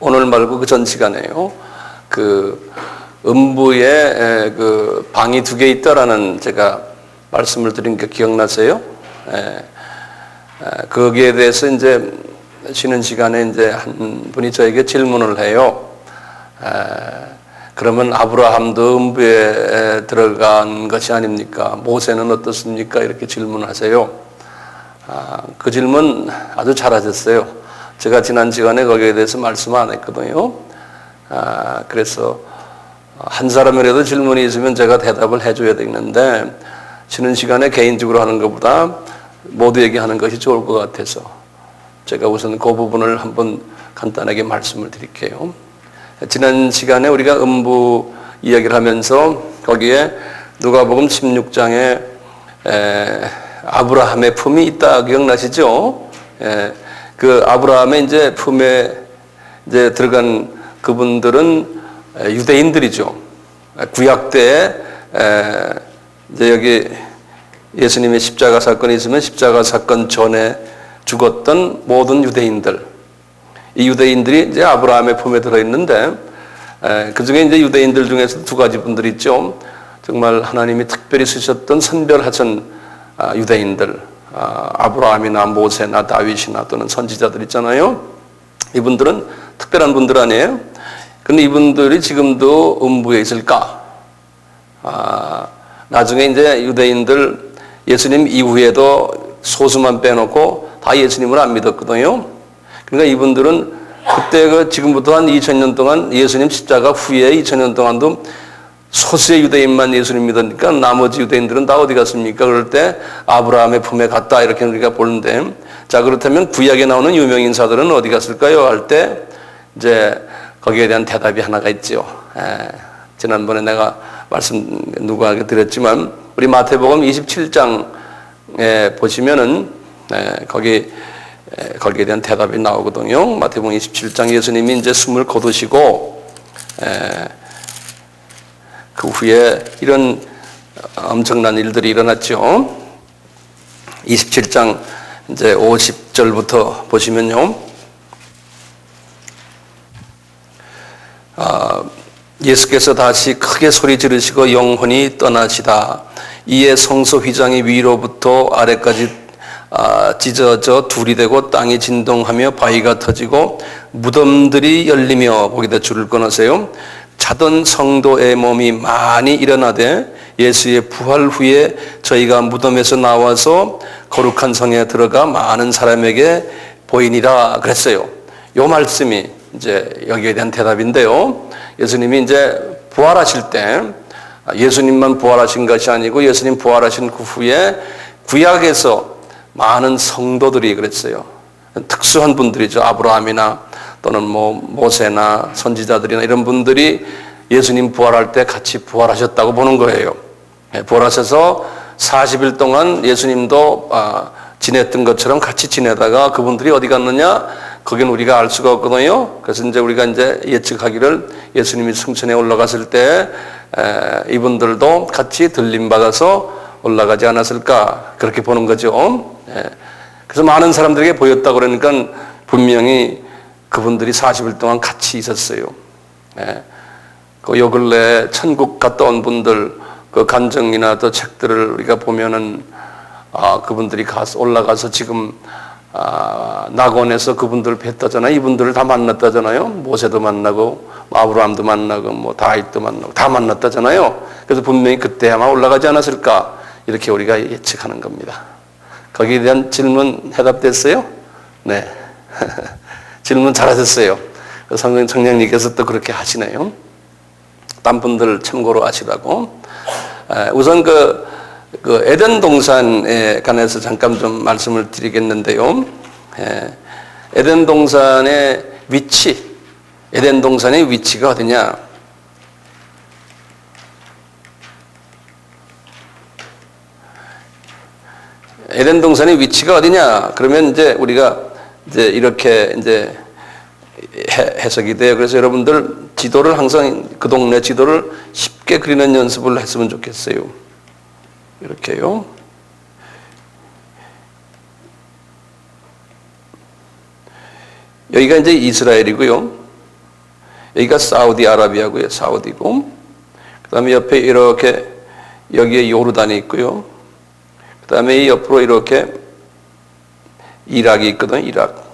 오늘 말고 그 전 시간에요. 그 음부에 그 방이 2개 있다라는 제가 말씀을 드린 게 기억나세요? 거기에 대해서 이제 쉬는 시간에 이제 한 분이 저에게 질문을 해요. 그러면 아브라함도 음부에 들어간 것이 아닙니까? 모세는 어떻습니까? 이렇게 질문하세요. 그 질문 아주 잘하셨어요. 제가 지난 시간에 거기에 대해서 말씀 안 했거든요. 그래서 한 사람이라도 질문이 있으면 제가 대답을 해줘야 되는데 쉬는 시간에 개인적으로 하는 것보다 모두에게 하는 것이 좋을 것 같아서 제가 우선 그 부분을 한번 간단하게 말씀을 드릴게요. 지난 시간에 우리가 음부 이야기를 하면서 거기에 누가복음 16장에 아브라함의 품이 있다 기억나시죠? 그 아브라함의 이제 품에 이제 들어간 그분들은 유대인들이죠. 구약 때에 이제 여기 예수님의 십자가 사건이 있으면 십자가 사건 전에 죽었던 모든 유대인들, 이 유대인들이 이제 아브라함의 품에 들어있는데 그 중에 이제 유대인들 중에서 2가지 분들이 있죠. 정말 하나님이 특별히 쓰셨던 선별하신 유대인들, 아브라함이나 모세나 다윗이나 또는 선지자들 있잖아요. 이분들은 특별한 분들 아니에요? 근데 이분들이 지금도 음부에 있을까? 나중에 이제 유대인들 예수님 이후에도 소수만 빼놓고 다 예수님을 안 믿었거든요. 그러니까 이분들은 그때 지금부터 한 2000년 동안 예수님 십자가 후에 2000년 동안도 소수의 유대인만 예수님 믿으니까 나머지 유대인들은 다 어디 갔습니까? 그럴 때 아브라함의 품에 갔다 이렇게 우리가 보는데, 자 그렇다면 구약에 나오는 유명 인사들은 어디 갔을까요? 할 때 이제 거기에 대한 대답이 하나가 있죠. 지난번에 내가 말씀 누구에게 드렸지만 우리 마태복음 27장에 보시면은 거기에 대한 대답이 나오거든요. 마태복음 27장 예수님이 이제 숨을 거두시고 그 후에 이런 엄청난 일들이 일어났죠. 27장 이제 50절부터 보시면요. 예수께서 다시 크게 소리 지르시고 영혼이 떠나시다. 이에 성소 휘장이 위로부터 아래까지 찢어져 둘이 되고 땅이 진동하며 바위가 터지고 무덤들이 열리며 거기다 줄을 끊으세요. 자던 성도의 몸이 많이 일어나되 예수의 부활 후에 저희가 무덤에서 나와서 거룩한 성에 들어가 많은 사람에게 보이니라 그랬어요. 요 말씀이 이제 여기에 대한 대답인데요. 예수님이 이제 부활하실 때 예수님만 부활하신 것이 아니고 예수님 부활하신 그 후에 구약에서 많은 성도들이 그랬어요. 특수한 분들이죠. 아브라함이나 또는 모세나 선지자들이나 이런 분들이 예수님 부활할 때 같이 부활하셨다고 보는 거예요. 부활하셔서 40일 동안 예수님도 지냈던 것처럼 같이 지내다가 그분들이 어디 갔느냐? 거긴 우리가 알 수가 없거든요. 그래서 이제 우리가 이제 예측하기를 예수님이 승천에 올라갔을 때 이분들도 같이 들림 받아서 올라가지 않았을까 그렇게 보는 거죠. 그래서 많은 사람들에게 보였다고 그러니까 분명히 그분들이 40일 동안 같이 있었어요. 그 요 근래 천국 갔다 온 분들 그 간증이나 또 책들을 우리가 보면은 그분들이 올라가서 지금 낙원에서 그분들 뵀다잖아요. 이분들을 다 만났다잖아요. 모세도 만나고 아브라함도 만나고 다윗도 만나고 다 만났다잖아요. 그래서 분명히 그때 아마 올라가지 않았을까 이렇게 우리가 예측하는 겁니다. 거기에 대한 질문 해답됐어요? 네. 질문 잘하셨어요. 성령님께서 또 그렇게 하시네요. 딴 분들 참고로 하시라고. 우선 그 에덴 동산에 관해서 잠깐 좀 말씀을 드리겠는데요. 에덴 동산의 위치, 에덴 동산의 위치가 어디냐? 에덴 동산의 위치가 어디냐? 그러면 이제 우리가 이제 이렇게 이제 해석이 돼요. 그래서 여러분들 지도를 항상 그 동네 지도를 쉽게 그리는 연습을 했으면 좋겠어요. 이렇게요. 여기가 이제 이스라엘이고요. 여기가 사우디아라비아고요. 사우디고. 그 다음에 옆에 이렇게 여기에 요르단이 있고요. 그 다음에 이 옆으로 이렇게 이락이 있거든요. 이락.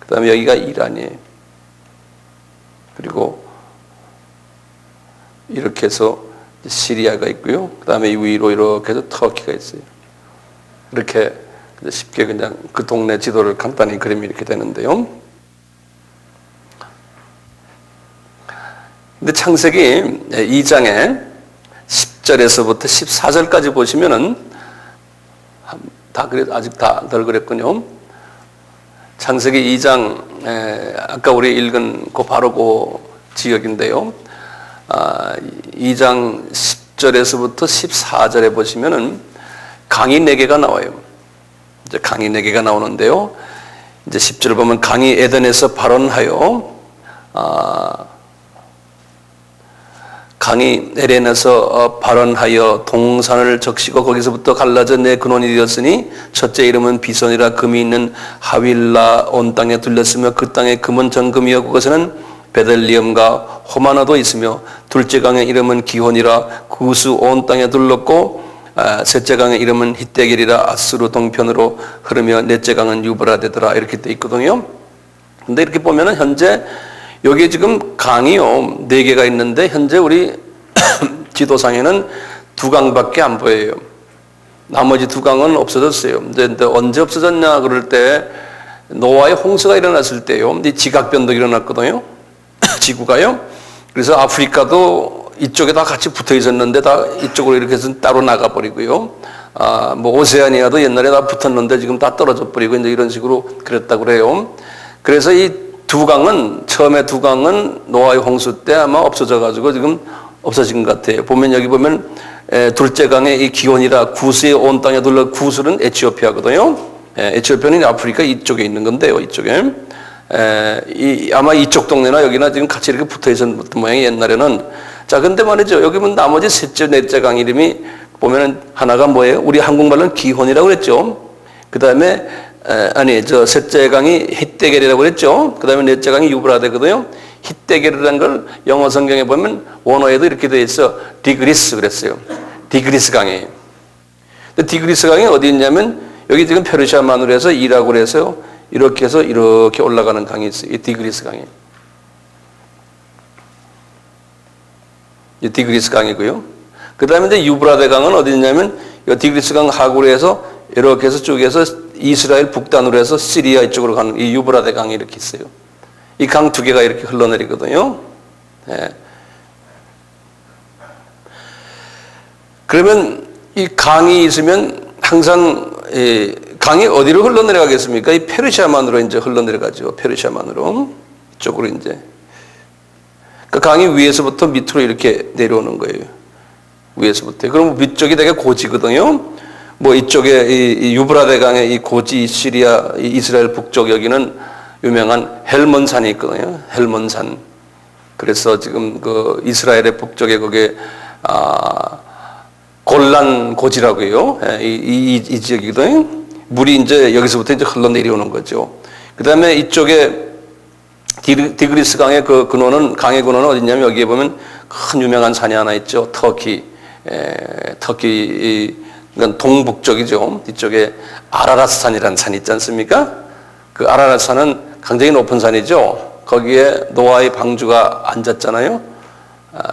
그 다음에 여기가 이란이에요. 그리고 이렇게 해서 시리아가 있고요. 그 다음에 위로 이렇게 해서 터키가 있어요. 이렇게 쉽게 그냥 그 동네 지도를 간단히 그리면 이렇게 되는데요. 근데 창세기 2장에 10절에서부터 14절까지 보시면은 다 그래 아직 다 덜 그랬군요. 창세기 2장 아까 우리 읽은 그 바로 그 지역인데요. 2장 10절에서부터 14절에 보시면은 강이 4개가 나와요. 이제 강이 4개가 나오는데요. 이제 10절을 보면 강이 에덴에서 발원하여 강이 에덴에서 발원하여 동산을 적시고 거기서부터 갈라져 내 근원이 되었으니 첫째 이름은 비손이라 금이 있는 하윌라 온 땅에 둘렸으며 그 땅의 금은 정금이요 그것에는 베들리엄과 호마나도 있으며 둘째 강의 이름은 기혼이라 구스 온 땅에 둘렀고 셋째 강의 이름은 히데겔이라 아수르 동편으로 흐르며 넷째 강은 유브라데더라 이렇게 돼 있거든요. 근데 이렇게 보면은 현재 여기 지금 강이요 4개가 있는데 현재 우리 지도상에는 2강밖에 안 보여요. 나머지 2강은 없어졌어요. 근데 언제 없어졌냐 그럴 때 노아의 홍수가 일어났을 때요. 지각 변동이 일어났거든요. 지구가요. 그래서 아프리카도 이쪽에 다 같이 붙어 있었는데 다 이쪽으로 이렇게 해서 따로 나가버리고요. 뭐 오세아니아도 옛날에 다 붙었는데 지금 다 떨어져 버리고 이제 이런 식으로 그랬다고 그래요. 그래서 이 2강은 처음에 2강은 노아의 홍수 때 아마 없어져 가지고 지금 없어진 것 같아요. 보면 여기 보면 둘째 강에 이 기온이라 구스의 온 땅에 둘러 구스는 에티오피아거든요. 에티오피아는 아프리카 이쪽에 있는 건데요. 이쪽에 아마 이쪽 동네나 여기나 지금 같이 이렇게 붙어 있었던 모양이 옛날에는. 자, 근데 말이죠. 여기 보면 나머지 셋째, 넷째 강 이름이 보면은 하나가 뭐예요? 우리 한국말로는 기혼이라고 그랬죠. 그 다음에 셋째 강이 히데겔이라고 그랬죠. 그 다음에 넷째 강이 유브라데거든요. 히데겔이라는 걸 영어 성경에 보면 원어에도 이렇게 되어 있어. 디그리스 그랬어요. 디그리스 강이에요. 디그리스 강이 어디 있냐면 여기 지금 페르시아 마누에서 이라고 해서 이렇게 해서 이렇게 올라가는 강이 있어요. 이 디그리스 강이에요. 이 디그리스 강이고요. 그 다음에 이제 유브라데 강은 어디 있냐면 이 디그리스 강 하구로 해서 이렇게 해서 쭉에서 이스라엘 북단으로 해서 시리아 이쪽으로 가는 이 유브라데 강이 이렇게 있어요. 이 강 2개가 이렇게 흘러내리거든요. 네. 그러면 이 강이 있으면 항상 강이 어디로 흘러내려가겠습니까? 이 페르시아만으로 이제 흘러내려가죠. 페르시아만으로 이쪽으로 이제. 그 강이 위에서부터 밑으로 이렇게 내려오는 거예요. 위에서부터. 그럼 위쪽이 되게 고지거든요. 뭐 이쪽에 이 유브라데 강의 이 고지 시리아 이스라엘 북쪽 여기는 유명한 헬몬산이 있거든요. 헬몬산. 그래서 지금 그 이스라엘의 북쪽에 거기에 골란 고지라고요. 이 지역이거든요. 물이 이제 여기서부터 이제 흘러내려오는 거죠. 그 다음에 이쪽에 디그리스 강의 그 근원은 강의 근원은 어디냐면 여기에 보면 큰 유명한 산이 하나 있죠. 터키 그러니까 동북쪽이죠. 이쪽에 아라랏산이라는 산이 있지 않습니까? 그 아라랏산은 굉장히 높은 산이죠. 거기에 노아의 방주가 앉았잖아요.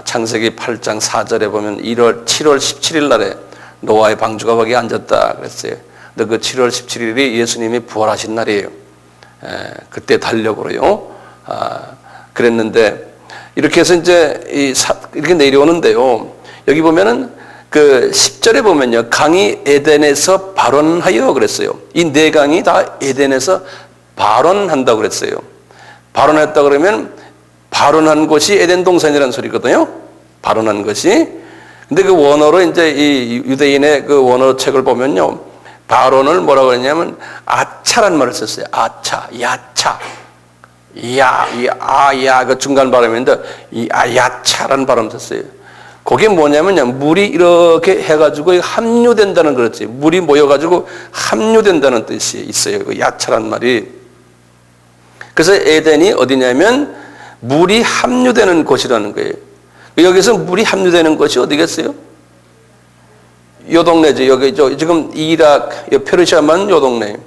창세기 8장 4절에 보면 7월 17일 날에 노아의 방주가 거기에 앉았다 그랬어요. 근데 그 7월 17일이 예수님이 부활하신 날이에요. 그때 달력으로요. 그랬는데 이렇게 해서 이제 이렇게 내려오는데요. 여기 보면은 그 10절에 보면요. 강이 에덴에서 발원하여 그랬어요. 이 4강이 다 에덴에서 발원한다고 그랬어요. 발원했다 그러면 발원한 곳이 에덴 동산이라는 소리거든요. 발원한 것이. 근데 그 원어로 이제 이 유대인의 그 원어 책을 보면요. 발원을 뭐라고 했냐면 아차란 말을 썼어요. 아차, 야차. 야, 그 중간 발음인데 이 야차란 발음 썼어요. 그게 뭐냐면 물이 이렇게 해가지고 합류된다는 거지. 물이 모여가지고 합류된다는 뜻이 있어요. 그 야차란 말이. 그래서 에덴이 어디냐면 물이 함유되는 곳이라는 거예요. 여기서 물이 함유되는 곳이 어디겠어요? 요 동네죠. 여기 지금 이락, 페르시아만 요 동네.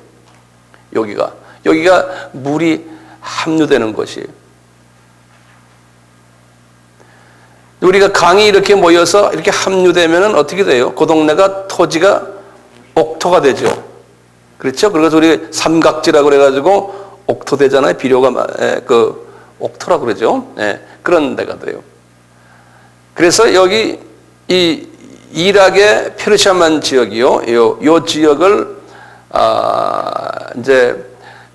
여기가 물이 함유되는 곳이에요. 우리가 강이 이렇게 모여서 이렇게 함유되면은 어떻게 돼요? 그 동네가 토지가 옥토가 되죠. 그렇죠? 그래서 우리 삼각지라고 그래가지고 옥토 되잖아요. 비료가 그 옥토라고 그러죠. 네, 그런 데가 돼요. 그래서 여기 이 이락의 페르시아만 지역이요. 요 지역을 이제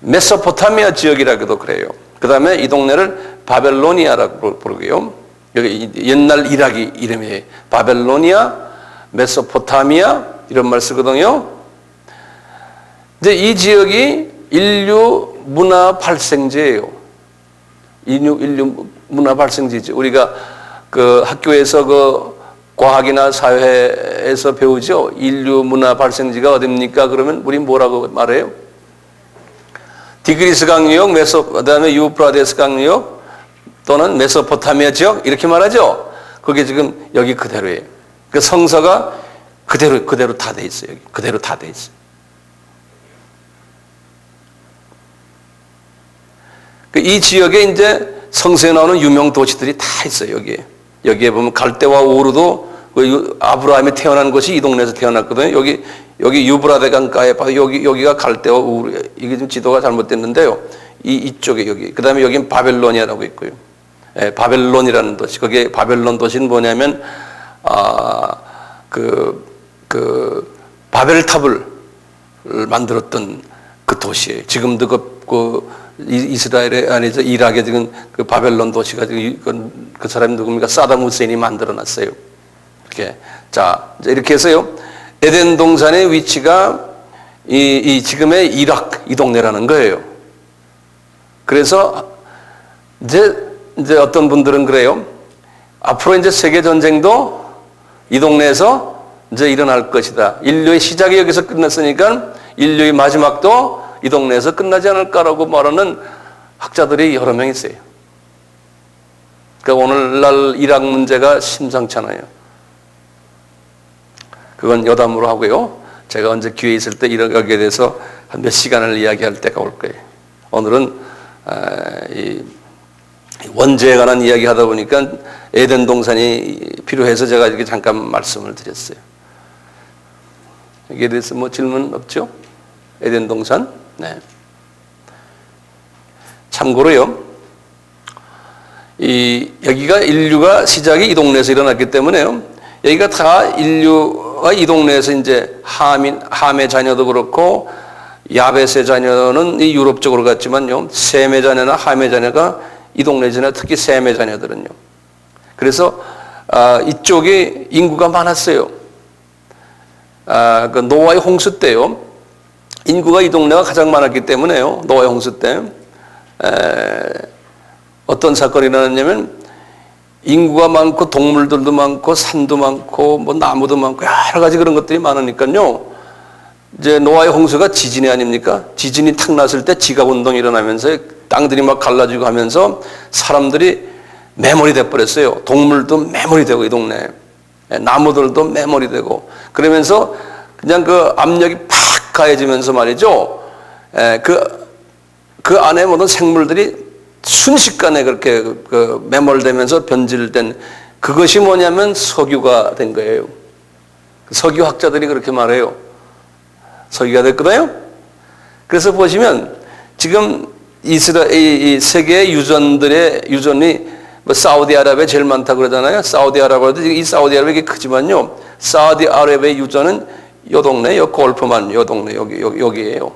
메소포타미아 지역이라고도 그래요. 그 다음에 이 동네를 바벨로니아라고 부르고요. 여기 옛날 이락이 이름이 바벨로니아, 메소포타미아 이런 말 쓰거든요. 이제 이 지역이 인류 문화 발생지예요. 인류 문화 발생지죠. 우리가 그 학교에서 그 과학이나 사회에서 배우죠. 인류 문화 발생지가 어딥니까? 그러면 우리 뭐라고 말해요? 디그리스 강유역, 그다음에 유프라데스 강유역 또는 메소포타미아 지역 이렇게 말하죠. 그게 지금 여기 그대로예요. 그 성서가 그대로 다 돼 있어요. 여기 그대로 다 돼 있어요. 이 지역에 이제 성서에 나오는 유명 도시들이 다 있어요. 여기에 보면 갈대와 우르도 아브라함이 태어난 곳이 이 동네에서 태어났거든요. 여기 유브라데 강가에 봐서 여기가 갈대와 우르. 이게 좀 지도가 잘못됐는데요. 이쪽에 여기. 그다음에 여기는 바벨로니아라고 있고요. 예, 바벨론이라는 도시. 거기에 바벨론 도시는 뭐냐면 바벨탑을 만들었던 그 도시예요. 지금도 그 이스라엘에 아니죠 이락에 지금 그 바벨론 도시가 지금 그 사람이 누굽니까? 사담 후세인이 만들어놨어요. 이렇게 이렇게 해서요. 에덴 동산의 위치가 이 지금의 이락 이 동네라는 거예요. 그래서 이제 어떤 분들은 그래요. 앞으로 이제 세계 전쟁도 이 동네에서 이제 일어날 것이다. 인류의 시작이 여기서 끝났으니까 인류의 마지막도 이 동네에서 끝나지 않을까라고 말하는 학자들이 여러 명 있어요. 그러니까 오늘날 이락 문제가 심상찮아요. 그건 여담으로 하고요. 제가 언제 기회 있을 때 여기에 대해서 한 몇 시간을 이야기할 때가 올 거예요. 오늘은 이 원죄에 관한 이야기 하다 보니까 에덴 동산이 필요해서 제가 이렇게 잠깐 말씀을 드렸어요. 여기에 대해서 뭐 질문 없죠? 에덴 동산? 네. 참고로요, 여기가 인류가 시작이 이 동네에서 일어났기 때문에요, 여기가 다 인류가 이 동네에서 이제 함의 자녀도 그렇고, 야벳의 자녀는 이 유럽 쪽으로 갔지만요, 셈의 자녀나 함의 자녀가 이 동네 자녀, 특히 셈의 자녀들은요. 그래서, 이쪽에 인구가 많았어요. 그 노아의 홍수 때요, 인구가 이 동네가 가장 많았기 때문에요. 노아의 홍수 때 어떤 사건이 일어났냐면 인구가 많고 동물들도 많고 산도 많고 뭐 나무도 많고 여러 가지 그런 것들이 많으니까요. 이제 노아의 홍수가 지진이 아닙니까? 지진이 탁 났을 때 지각 운동이 일어나면서 땅들이 막 갈라지고 하면서 사람들이 매몰이 돼 버렸어요. 동물도 매몰이 되고 이 동네 나무들도 매몰이 되고 그러면서 그냥 그 압력이 팍 가해지면서 말이죠. 그 안에 모든 생물들이 순식간에 그렇게 그 매몰되면서 변질된 그것이 뭐냐면 석유가 된 거예요. 석유학자들이 그렇게 말해요. 석유가 됐거든요. 그래서 보시면 지금 이 세계의 유전이 뭐 사우디아라비아 제일 많다고 그러잖아요. 사우디아라비아도 이 사우디아라비아 이게 크지만요. 사우디아라비아의 유전은 요 동네, 요 골프만, 요 동네, 여기에요.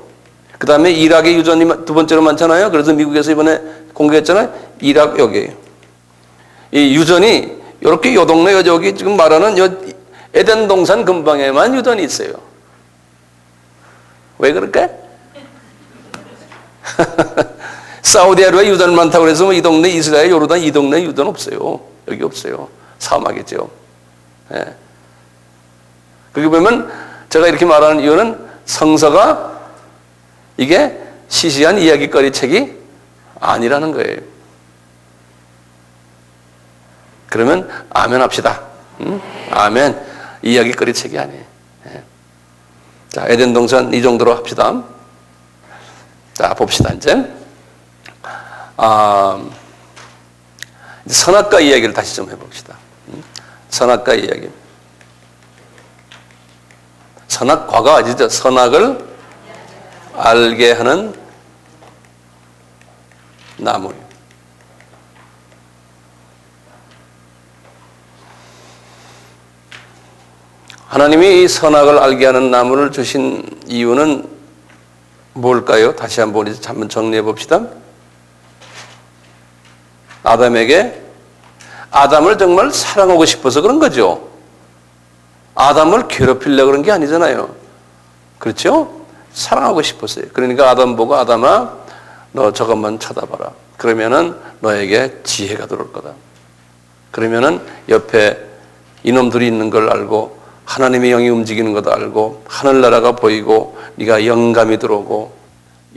그 다음에 이락의 유전이 두 번째로 많잖아요. 그래서 미국에서 이번에 공개했잖아요. 이락 여기에요. 이 유전이 이렇게 요 동네, 여기 지금 말하는 요 에덴 동산 근방에만 유전이 있어요. 왜 그럴까? 사우디아라비아 유전 많다고 그래서 뭐 이 동네 이스라엘, 요르단 이 동네 유전 없어요. 여기 없어요. 사막이죠. 예. 거기 보면 제가 이렇게 말하는 이유는 성서가 이게 시시한 이야기거리 책이 아니라는 거예요. 그러면 아멘 합시다. 아멘. 이야기거리 책이 아니에요. 자, 에덴 동산 이 정도로 합시다. 자, 봅시다, 이제. 선악과 이야기를 다시 좀 해봅시다. 선악과 이야기. 선악과가 아니죠. 선악을 알게 하는 나무. 하나님이 이 선악을 알게 하는 나무를 주신 이유는 뭘까요? 다시 한번 정리해 봅시다. 아담을 정말 사랑하고 싶어서 그런 거죠. 아담을 괴롭히려고 그런 게 아니잖아요. 그렇죠? 사랑하고 싶었어요. 그러니까 아담 보고 아담아 너 저것만 쳐다봐라. 그러면은 너에게 지혜가 들어올 거다. 그러면은 옆에 이놈들이 있는 걸 알고 하나님의 영이 움직이는 것도 알고 하늘나라가 보이고 네가 영감이 들어오고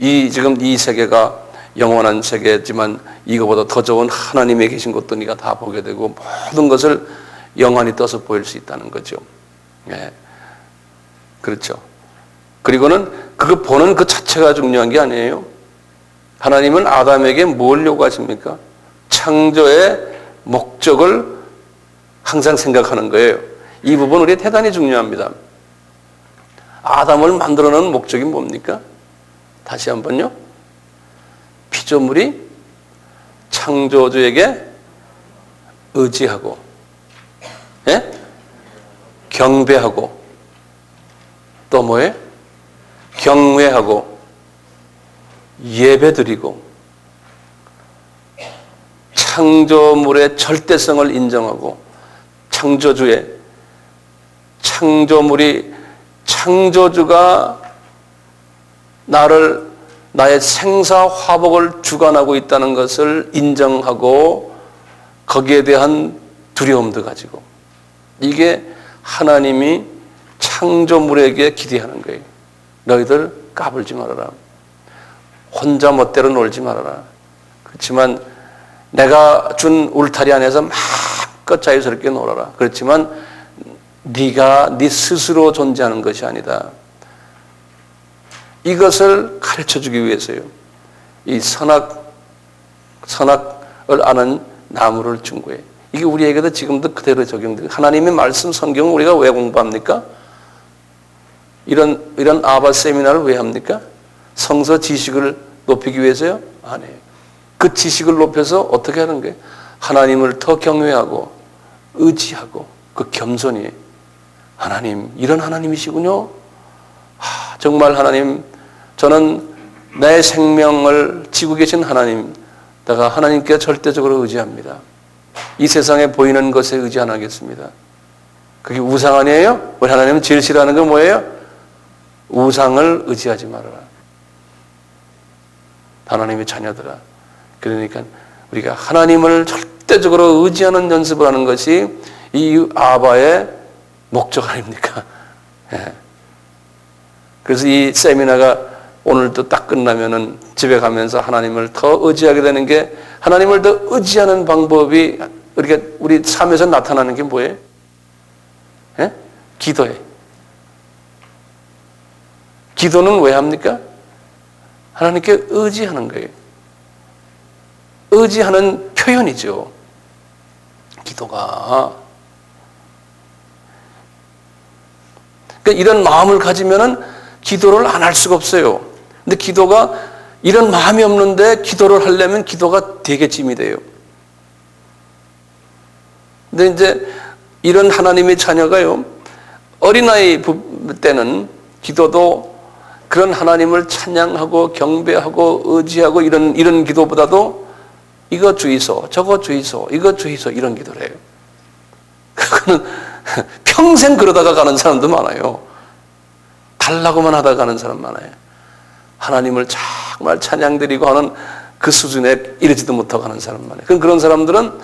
지금 이 세계가 영원한 세계지만 이거보다 더 좋은 하나님이 계신 것도 네가 다 보게 되고 모든 것을 영원히 떠서 보일 수 있다는 거죠. 예. 그렇죠. 그리고는 그거 보는 그 자체가 중요한 게 아니에요. 하나님은 아담에게 뭘 요구하십니까? 창조의 목적을 항상 생각하는 거예요. 이 부분 우리 대단히 중요합니다. 아담을 만들어 놓은 목적이 뭡니까? 다시 한번요. 피조물이 창조주에게 의지하고, 예? 경배하고, 또 뭐예요? 경외하고, 예배드리고, 창조물의 절대성을 인정하고, 창조주가 나의 생사 화복을 주관하고 있다는 것을 인정하고 거기에 대한 두려움도 가지고, 이게 하나님이 창조물에게 기대하는 거예요. 너희들 까불지 말아라. 혼자 멋대로 놀지 말아라. 그렇지만 내가 준 울타리 안에서 마음껏 자유스럽게 놀아라. 그렇지만 네가 네 스스로 존재하는 것이 아니다. 이것을 가르쳐주기 위해서요. 이 선악을 아는 나무를 준 거예요. 이게 우리에게도 지금도 그대로 적용돼요. 하나님의 말씀 성경을 우리가 왜 공부합니까? 이런 아바 세미나를 왜 합니까? 성서 지식을 높이기 위해서요? 아니에요. 그 지식을 높여서 어떻게 하는 거예요? 하나님을 더 경외하고 의지하고 그 겸손히, 하나님 이런 하나님이시군요. 정말 하나님, 저는 내 생명을 지고 계신 하나님, 내가 하나님께 절대적으로 의지합니다. 이 세상에 보이는 것에 의지 안 하겠습니다. 그게 우상 아니에요? 우리 하나님은 제일 싫어하는 건 뭐예요? 우상을 의지하지 말아라. 하나님의 자녀들아. 그러니까 우리가 하나님을 절대적으로 의지하는 연습을 하는 것이 이 아바의 목적 아닙니까? 예. 그래서 이 세미나가 오늘도 딱 끝나면은 집에 가면서 하나님을 더 의지하게 되는 게, 하나님을 더 의지하는 방법이 우리 삶에서 나타나는 게 뭐예요? 예? 기도예요. 기도는 왜 합니까? 하나님께 의지하는 거예요. 의지하는 표현이죠. 기도가. 그러니까 이런 마음을 가지면은 기도를 안 할 수가 없어요. 근데 기도가, 이런 마음이 없는데 기도를 하려면 기도가 되게 짐이 돼요. 근데 이제 이런 하나님의 자녀가요, 어린아이 때는 기도도 그런 하나님을 찬양하고 경배하고 의지하고 이런 기도보다도 이거 주이소, 저거 주이소, 이거 주이소, 이런 기도를 해요. 그거는 평생 그러다가 가는 사람도 많아요. 달라고만 하다가 가는 사람 많아요. 하나님을 정말 찬양드리고 하는 그 수준에 이르지도 못하고 하는 사람 많아요. 그런 사람들은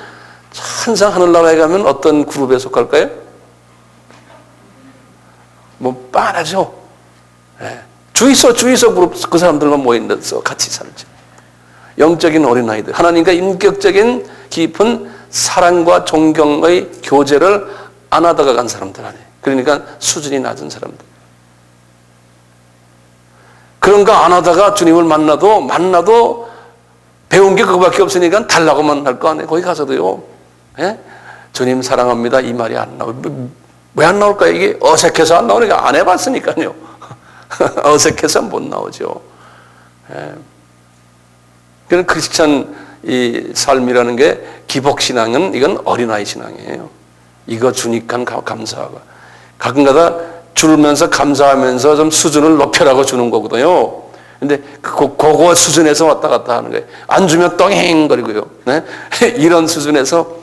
항상 하늘나라에 가면 어떤 그룹에 속할까요? 뭐 빤하죠. 네. 주이소 그룹, 그 사람들만 모인다서 같이 살죠. 영적인 어린아이들, 하나님과 인격적인 깊은 사랑과 존경의 교제를 안 하다가 간 사람들 아니에요. 그러니까 수준이 낮은 사람들. 그런 거 안 하다가 주님을 만나도 배운 게 그거밖에 없으니까 달라고만 할 거 아니에요. 거기 가서도요. 예? 주님 사랑합니다. 이 말이 안 나와요. 왜 안 나올까? 이게 어색해서 안 나오니까 안 해봤으니까요. 어색해서 못 나오죠. 예. 그런 크리스찬 이 삶이라는 게 기복신앙은 이건 어린아이 신앙이에요. 이거 주니까 감사하고 가끔가다 주면서 감사하면서 좀 수준을 높여라고 주는 거거든요. 근데 그거 수준에서 왔다 갔다 하는 거예요. 안 주면 똥행거리고요. 네? 이런 수준에서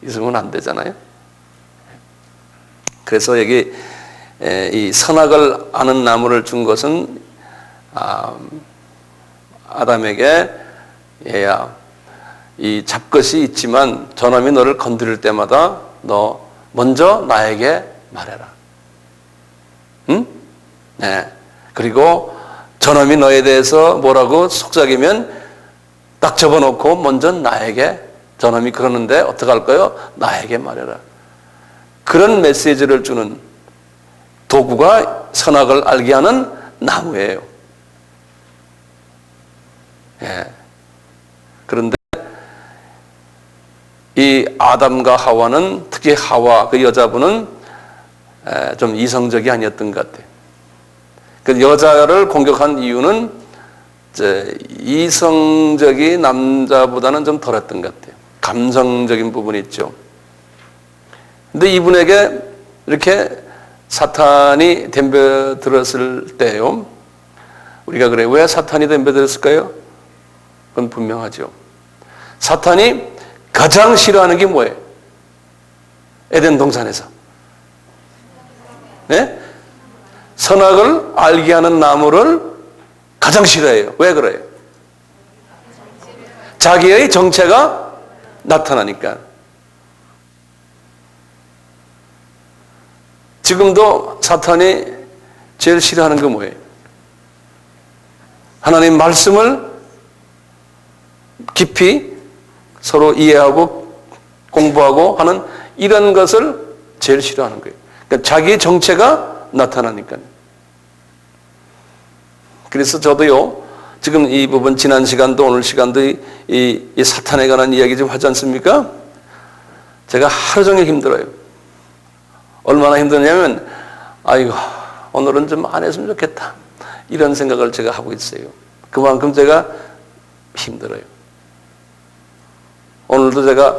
있으면 안 되잖아요. 그래서 여기 이 선악을 아는 나무를 준 것은 아담에게 얘야 이 잡것이 있지만 저놈이 너를 건드릴 때마다 너 먼저 나에게 말해라. 응? 네. 그리고 저놈이 너에 대해서 뭐라고 속삭이면 딱 접어놓고 먼저 나에게 저놈이 그러는데 어떡할까요? 나에게 말해라. 그런 메시지를 주는 도구가 선악을 알게 하는 나무예요. 예. 그런데 이 아담과 하와는 특히 하와 그 여자분은 좀 이성적이 아니었던 것 같아요. 그 여자를 공격한 이유는 이성적인 남자보다는 좀 덜했던 것 같아요. 감성적인 부분이 있죠. 근데 이분에게 이렇게 사탄이 덤벼들었을 때요. 우리가 그래요. 왜 사탄이 덤벼들었을까요? 그건 분명하죠. 사탄이 가장 싫어하는 게 뭐예요? 에덴 동산에서. 네? 선악을 알게 하는 나무를 가장 싫어해요. 왜 그래요? 자기의 정체가 나타나니까. 지금도 사탄이 제일 싫어하는 게 뭐예요? 하나님 말씀을 깊이 서로 이해하고 공부하고 하는 이런 것을 제일 싫어하는 거예요. 그러니까 자기의 정체가 나타나니까요. 그래서 저도요, 지금 이 부분 지난 시간도 오늘 시간도 이 사탄에 관한 이야기 좀 하지 않습니까? 제가 하루 종일 힘들어요. 얼마나 힘드냐면, 아이고, 오늘은 좀 안 했으면 좋겠다. 이런 생각을 제가 하고 있어요. 그만큼 제가 힘들어요. 오늘도 제가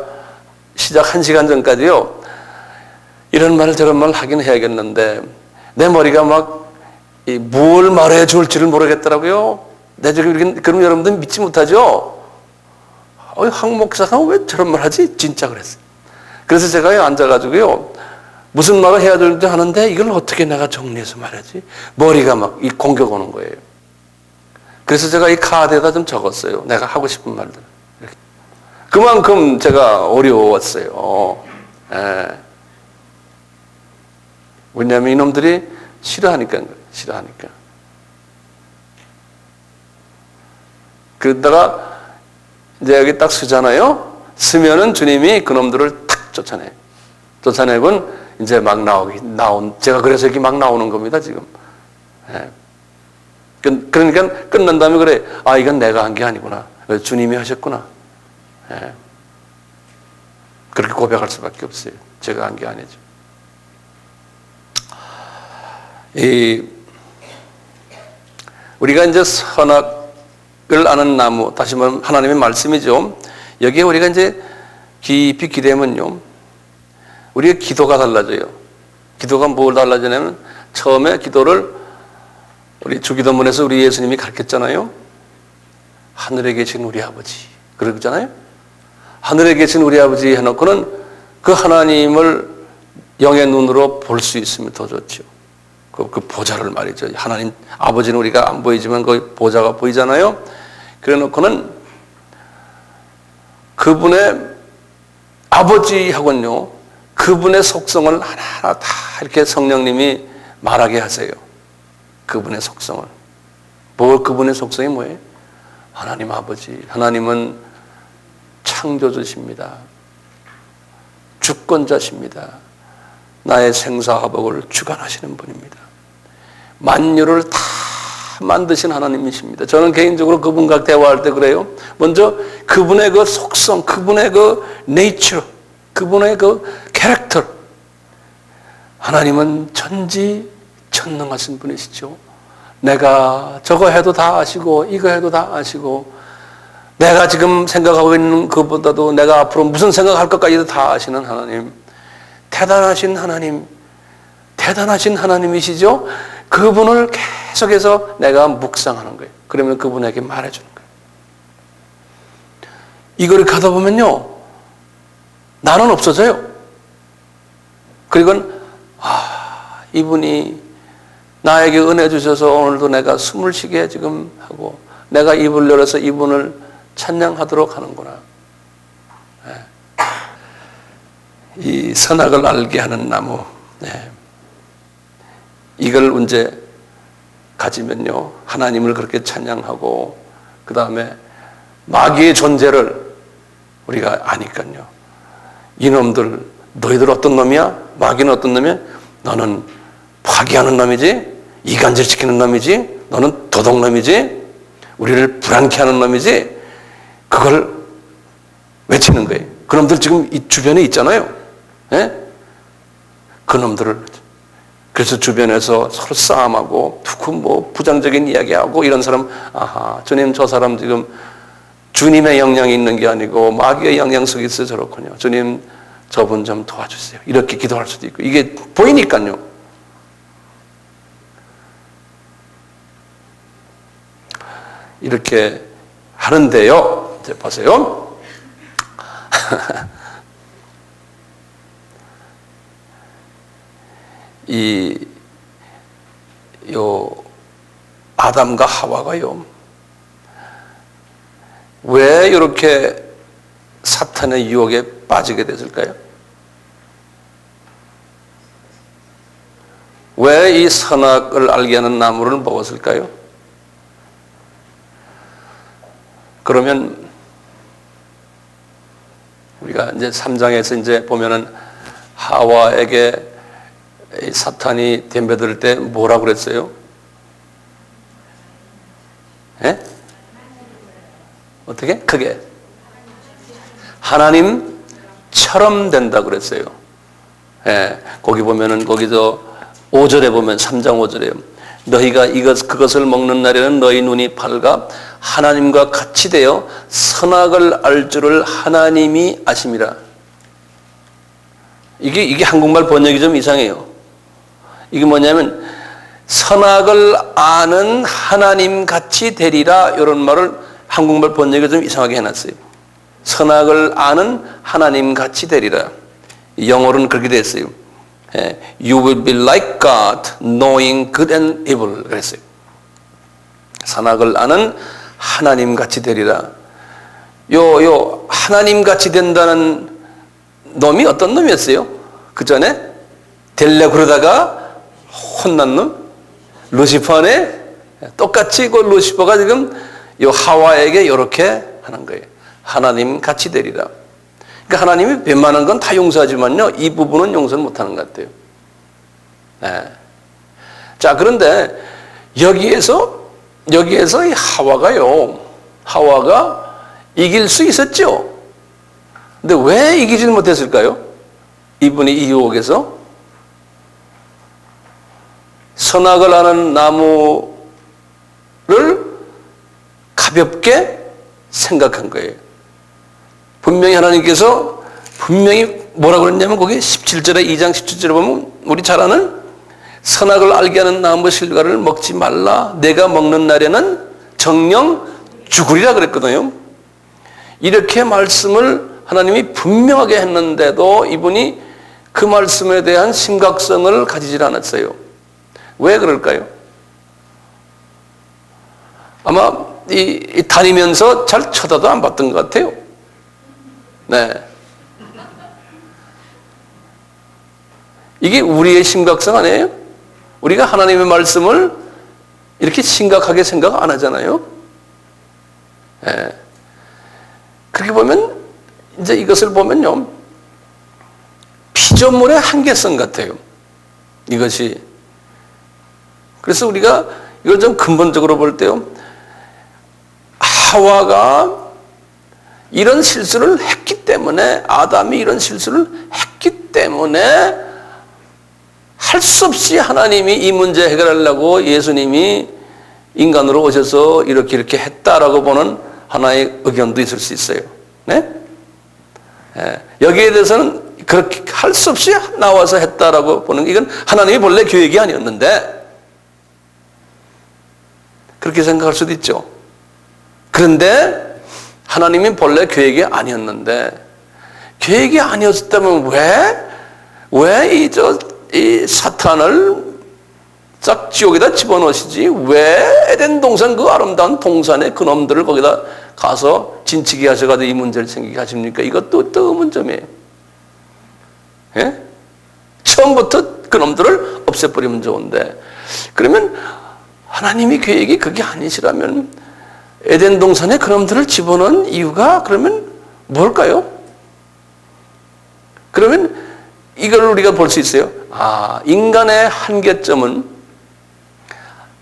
시작 1시간 전까지요, 이런 말 저런 말 하긴 해야겠는데, 내 머리가 막 뭘 말해 줄지를 모르겠더라고요. 그럼 여러분들 믿지 못하죠? 황 목사가 왜 저런 말 하지? 진짜 그랬어요. 그래서 제가 앉아가지고요, 무슨 말을 해야 될지 하는데 이걸 어떻게 내가 정리해서 말하지? 머리가 막 공격 오는 거예요. 그래서 제가 이 카드에다 좀 적었어요. 내가 하고 싶은 말들. 이렇게. 그만큼 제가 어려웠어요. 왜냐하면 이놈들이 싫어하니까. 그러다가 이제 여기 딱 쓰잖아요. 쓰면은 주님이 그놈들을 탁 쫓아내요. 쫓아내곤 이제 막 제가 그래서 여기 막 나오는 겁니다, 지금. 그러니까 끝난 다음에 그래. 아, 이건 내가 한 게 아니구나. 주님이 하셨구나. 그렇게 고백할 수밖에 없어요. 제가 한 게 아니죠. 우리가 이제 선악을 아는 나무, 다시 말하면 하나님의 말씀이죠. 여기에 우리가 이제 깊이 기대면요, 우리의 기도가 달라져요. 기도가 뭘 달라지냐면, 처음에 기도를 우리 주기도문에서 우리 예수님이 가르쳤잖아요. 하늘에 계신 우리 아버지. 그러잖아요. 하늘에 계신 우리 아버지 해놓고는 그 하나님을 영의 눈으로 볼 수 있으면 더 좋죠. 그 보좌를 말이죠. 하나님 아버지는 우리가 안 보이지만 그 보좌가 보이잖아요. 그래 놓고는 그분의 아버지하고는요, 그분의 속성을 하나하나 다 이렇게 성령님이 말하게 하세요. 그분의 속성을. 그분의 속성이 뭐예요? 하나님 아버지. 하나님은 창조주십니다. 주권자십니다. 나의 생사화복을 주관하시는 분입니다. 만유를 다 만드신 하나님이십니다. 저는 개인적으로 그분과 대화할 때 그래요. 먼저 그분의 그 속성, 그분의 그 네이처, 그분의 그 캐릭터. 하나님은 전지전능하신 분이시죠. 내가 저거 해도 다 아시고 이거 해도 다 아시고 내가 지금 생각하고 있는 것보다도 내가 앞으로 무슨 생각할 것까지도 다 아시는 하나님. 대단하신 하나님. 대단하신 하나님이시죠. 그분을 계속해서 내가 묵상하는 거예요. 그러면 그분에게 말해주는 거예요. 이걸 가다 보면요, 나는 없어져요. 그리고 이분이 나에게 은혜 주셔서 오늘도 내가 숨을 쉬게 지금 하고 내가 입을 열어서 이분을 찬양하도록 하는구나. 이 선악을 알게 하는 나무, 이걸 이제 가지면요, 하나님을 그렇게 찬양하고 그 다음에 마귀의 존재를 우리가 아니까요. 이놈들, 너희들 어떤 놈이야? 마귀는 어떤 놈이야? 너는 파괴하는 놈이지? 이간질시키는 놈이지? 너는 도둑놈이지? 우리를 불안케 하는 놈이지? 그걸 외치는 거예요. 그 놈들 지금 이 주변에 있잖아요. 그 놈들을. 그래서 주변에서 서로 싸움하고 뭐 부정적인 이야기하고 이런 사람, 아하, 주님 저 사람 지금 주님의 영향이 있는 게 아니고 마귀의 영향 속에 있어 저렇군요. 주님 저분 좀 도와주세요. 이렇게 기도할 수도 있고 이게 보이니까요. 이렇게 하는데요. 이제 보세요. 아담과 하와가요, 왜 이렇게 사탄의 유혹에 빠지게 됐을까요? 왜 이 선악을 알게 하는 나무를 먹었을까요? 그러면 우리가 이제 3장에서 이제 보면은 하와에게 사탄이 덤벼들 때 뭐라고 그랬어요? 어떻게? 크게. 하나님처럼 된다 그랬어요. 거기 보면은 거기서 5절에 보면 3장 5절에 너희가 그것을 먹는 날에는 너희 눈이 밝아 하나님과 같이 되어 선악을 알 줄을 하나님이 아심이라. 이게 한국말 번역이 좀 이상해요. 이게 뭐냐면 선악을 아는 하나님 같이 되리라, 이런 말을 한국말 번역이 좀 이상하게 해놨어요. 선악을 아는 하나님 같이 되리라. 영어로는 그렇게 됐어요. You will be like God, knowing good and evil. 그랬어요. 선악을 아는 하나님 같이 되리라. 하나님 같이 된다는 놈이 어떤 놈이었어요? 그 전에 되려고 그러다가 혼난 놈? 루시퍼네? 똑같이 그 루시퍼가 지금 이 하와에게 이렇게 하는 거예요. 하나님 같이 되리라. 그러니까 하나님이 웬만한 건 다 용서하지만요, 이 부분은 용서를 못하는 것 같아요. 자, 그런데 여기에서 이 하와가 이길 수 있었죠. 근데 왜 이기지 못했을까요? 이분이 이 유혹에서 선악을 아는 나무를 가볍게 생각한 거예요. 분명히 하나님께서 뭐라고 그랬냐면 거기 17절에 2장 17절에 보면 우리 잘 아는 선악을 알게 하는 나무 실과를 먹지 말라. 내가 먹는 날에는 정녕 죽으리라 그랬거든요. 이렇게 말씀을 하나님이 분명하게 했는데도 이분이 그 말씀에 대한 심각성을 가지질 않았어요. 왜 그럴까요? 아마 다니면서 잘 쳐다도 안 봤던 것 같아요. 이게 우리의 심각성 아니에요? 우리가 하나님의 말씀을 이렇게 심각하게 생각 안 하잖아요. 그렇게 보면 이제 이것을 보면요, 피조물의 한계성 같아요. 이것이. 그래서 우리가 이걸 좀 근본적으로 볼 때요, 하와가 이런 실수를 했기 때문에, 아담이 이런 실수를 했기 때문에 할 수 없이 하나님이 이 문제 해결하려고 예수님이 인간으로 오셔서 이렇게 했다라고 보는 하나의 의견도 있을 수 있어요. 네? 여기에 대해서는 그렇게 할 수 없이 나와서 했다라고 보는 게, 이건 하나님이 본래 계획이 아니었는데 그렇게 생각할 수도 있죠. 그런데 하나님이 본래 계획이 아니었는데, 계획이 아니었다면 왜 이 사탄을 싹 지옥에다 집어넣으시지? 왜 에덴 동산, 그 아름다운 동산에 그놈들을 거기다 가서 진치게 하셔가지고 이 문제를 생기게 하십니까? 이것도 또 의문점이에요. 예? 처음부터 그놈들을 없애버리면 좋은데, 그러면 하나님이 계획이 그게 아니시라면 에덴 동산에 그놈들을 집어넣은 이유가 그러면 뭘까요? 그러면 이걸 우리가 볼 수 있어요. 인간의 한계점은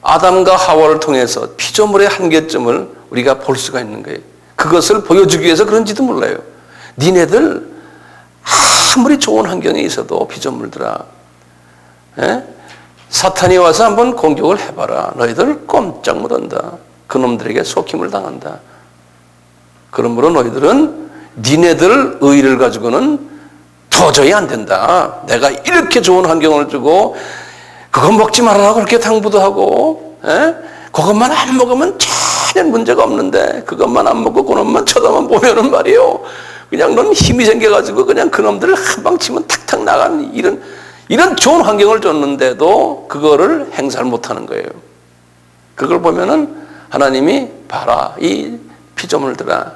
아담과 하와를 통해서 피조물의 한계점을 우리가 볼 수가 있는 거예요. 그것을 보여주기 위해서 그런지도 몰라요. 니네들 아무리 좋은 환경에 있어도 피조물들아, 사탄이 와서 한번 공격을 해봐라. 너희들 꼼짝 못한다. 그놈들에게 속힘을 당한다. 그러므로 너희들은 니네들 의의를 가지고는 도저히 안 된다. 내가 이렇게 좋은 환경을 주고 그거 먹지 말아라 그렇게 당부도 하고, 그것만 안 먹으면 전혀 문제가 없는데 그것만 안 먹고 그놈만 쳐다만 보면은 말이에요, 그냥 넌 힘이 생겨가지고 그냥 그놈들을 한 방 치면 탁탁 나가는 이런 좋은 환경을 줬는데도 그거를 행사를 못하는 거예요. 그걸 보면은 하나님이 봐라, 이 피조물들아,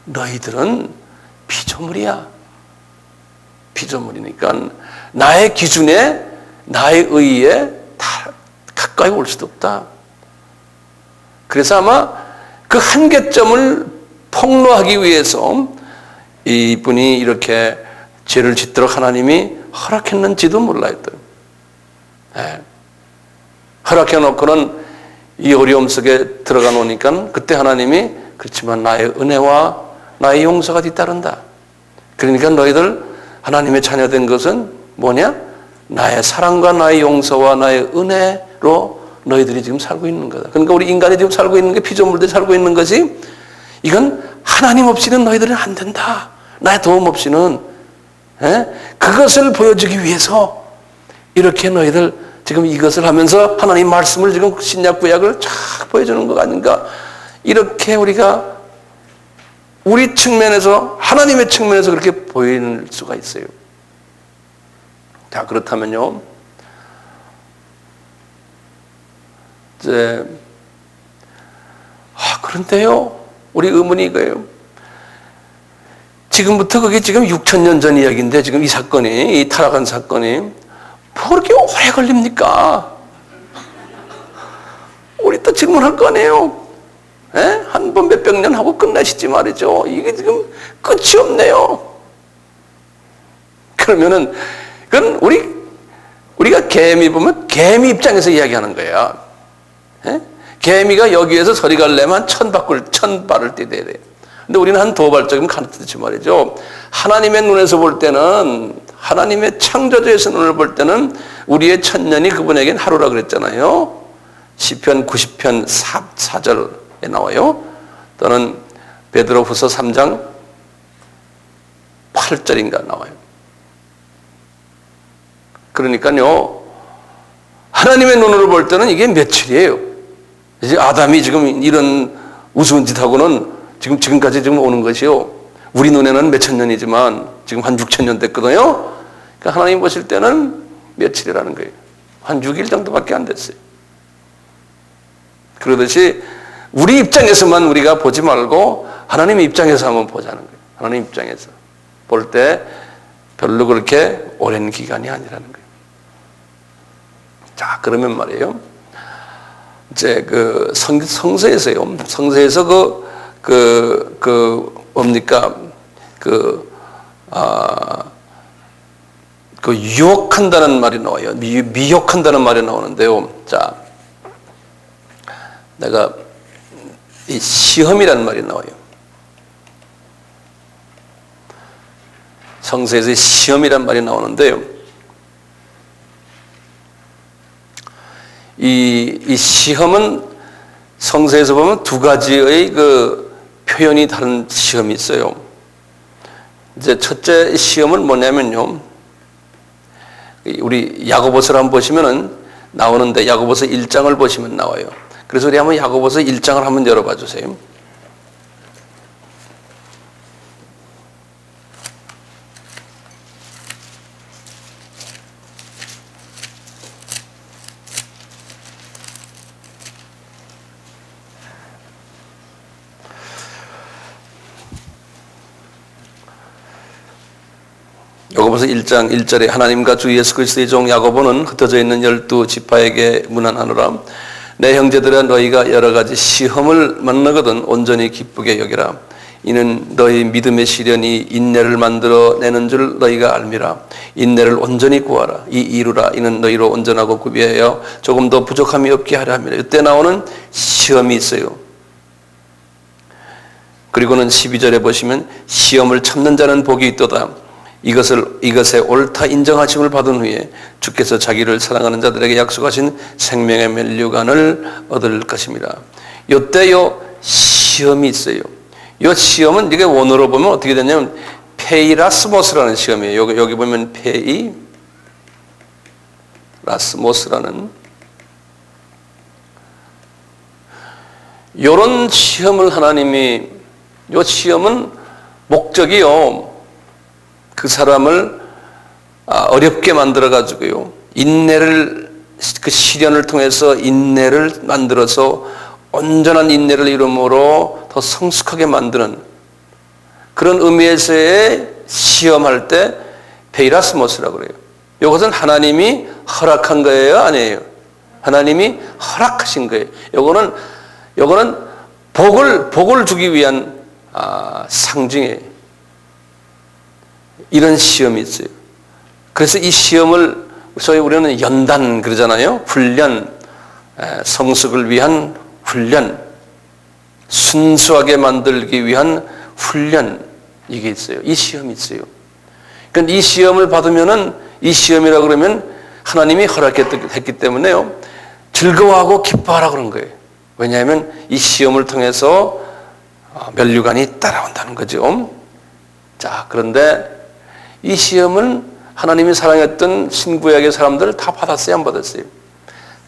너희들은 피조물이야. 피조물이니까 나의 기준에, 나의 의의에 다 가까이 올 수도 없다. 그래서 아마 그 한계점을 폭로하기 위해서 이분이 이렇게 죄를 짓도록 하나님이 허락했는지도 몰라요. 허락해 놓고는 이 어려움 속에 들어가 놓으니까 그때 하나님이, 그렇지만 나의 은혜와 나의 용서가 뒤따른다. 그러니까 너희들 하나님의 자녀된 것은 뭐냐? 나의 사랑과 나의 용서와 나의 은혜로 너희들이 지금 살고 있는 거다. 그러니까 우리 인간이 지금 살고 있는 게, 피조물들이 살고 있는 것이, 이건 하나님 없이는 너희들은 안 된다. 나의 도움 없이는. 그것을 보여주기 위해서 이렇게 너희들 지금 이것을 하면서 하나님 말씀을 지금 신약 구약을 쫙 보여주는 것 아닌가. 이렇게 우리가 우리 측면에서, 하나님의 측면에서 그렇게 보일 수가 있어요. 자, 그렇다면요, 이제 그런데요, 우리 의문이 이거예요. 지금부터 그게 지금 6,000년 전 이야기인데, 지금 이 사건이, 이 타락한 사건이 뭐 그렇게 오래 걸립니까? 우리 또 질문할 거 아니에요. 한 번 몇백 년 하고 끝나시지 말이죠. 이게 지금 끝이 없네요. 그러면은 그건 우리가 개미 보면 개미 입장에서 이야기하는 거야. 개미가 여기에서 서리 가려면 1000발을 뛰어야 돼요. 근데 우리는 한 2발짝이면 가르치듯이 말이죠. 하나님의 눈에서 볼 때는, 하나님의 창조주에서 눈을 볼 때는 우리의 1000년이 그분에겐 하루라 그랬잖아요. 시편 90편 4절에 나와요. 또는 베드로후서 3장 8절인가 나와요. 그러니까요, 하나님의 눈으로 볼 때는 이게 며칠이에요. 이제 아담이 지금 이런 우스운 짓하고는 지금까지 오는 것이요, 우리 눈에는 몇천 년이지만 지금 한 6,000년 됐거든요. 그러니까 하나님 보실 때는 며칠이라는 거예요. 한 6일 정도밖에 안 됐어요. 그러듯이 우리 입장에서만 우리가 보지 말고 하나님의 입장에서 한번 보자는 거예요. 하나님 입장에서 볼 때 별로 그렇게 오랜 기간이 아니라는 거예요. 자, 그러면 말이에요, 이제 그 성서에서요, 성서에서 뭡니까, 그 그 유혹한다는 말이 나와요. 미혹한다는 말이 나오는데요. 자, 내가 이 시험이라는 말이 나와요. 성서에서 시험이라는 말이 나오는데요. 이 시험은 성서에서 보면 두 가지의 그 표현이 다른 시험이 있어요. 이제 첫째 시험은 뭐냐면요. 우리 야고보서를 한번 보시면은 나오는데 야고보서 1장을 보시면 나와요. 그래서 우리 한번 야고보서 1장을 한번 열어봐 주세요. 야고보서 1장 1절에 하나님과 주 예수 그리스도의 종 야고보는 흩어져 있는 12지파에게 문안하노라. 내 형제들아 너희가 여러 가지 시험을 만나거든 온전히 기쁘게 여기라. 이는 너희 믿음의 시련이 인내를 만들어 내는 줄 너희가 알미라. 인내를 온전히 구하라. 이루라. 이는 너희로 온전하고 구비하여 조금 더 부족함이 없게 하려 함이라. 이때 나오는 시험이 있어요. 그리고는 12절에 보시면 시험을 참는 자는 복이 있도다. 이것에 옳다 인정하심을 받은 후에 주께서 자기를 사랑하는 자들에게 약속하신 생명의 면류관을 얻을 것입니다. 이때요 시험이 있어요. 이 시험은 이게 원어로 보면 어떻게 되냐면 페이라스모스라는 시험이에요. 여기 보면 페이라스모스라는 이런 시험을 하나님이 이 시험은 목적이요. 그 사람을 어렵게 만들어 가지고요. 인내를 그 시련을 통해서 인내를 만들어서 온전한 인내를 이루므로 더 성숙하게 만드는 그런 의미에서의 시험할 때 페이라스모스라고 그래요. 이것은 하나님이 허락한 거예요, 아니에요? 하나님이 허락하신 거예요. 요거는 복을 주기 위한 상징이에요. 이런 시험이 있어요. 그래서 이 시험을 소위 우리는 연단 그러잖아요. 훈련, 성숙을 위한 훈련, 순수하게 만들기 위한 훈련 이게 있어요. 이 시험이 있어요. 그러니까 이 시험을 받으면은 이 시험이라 그러면 하나님이 허락했기 때문에요. 즐거워하고 기뻐하라 그런 거예요. 왜냐하면 이 시험을 통해서 면류관이 따라온다는 거죠. 자, 그런데 이 시험은 하나님이 사랑했던 신구약의 사람들 다 받았어요? 안 받았어요?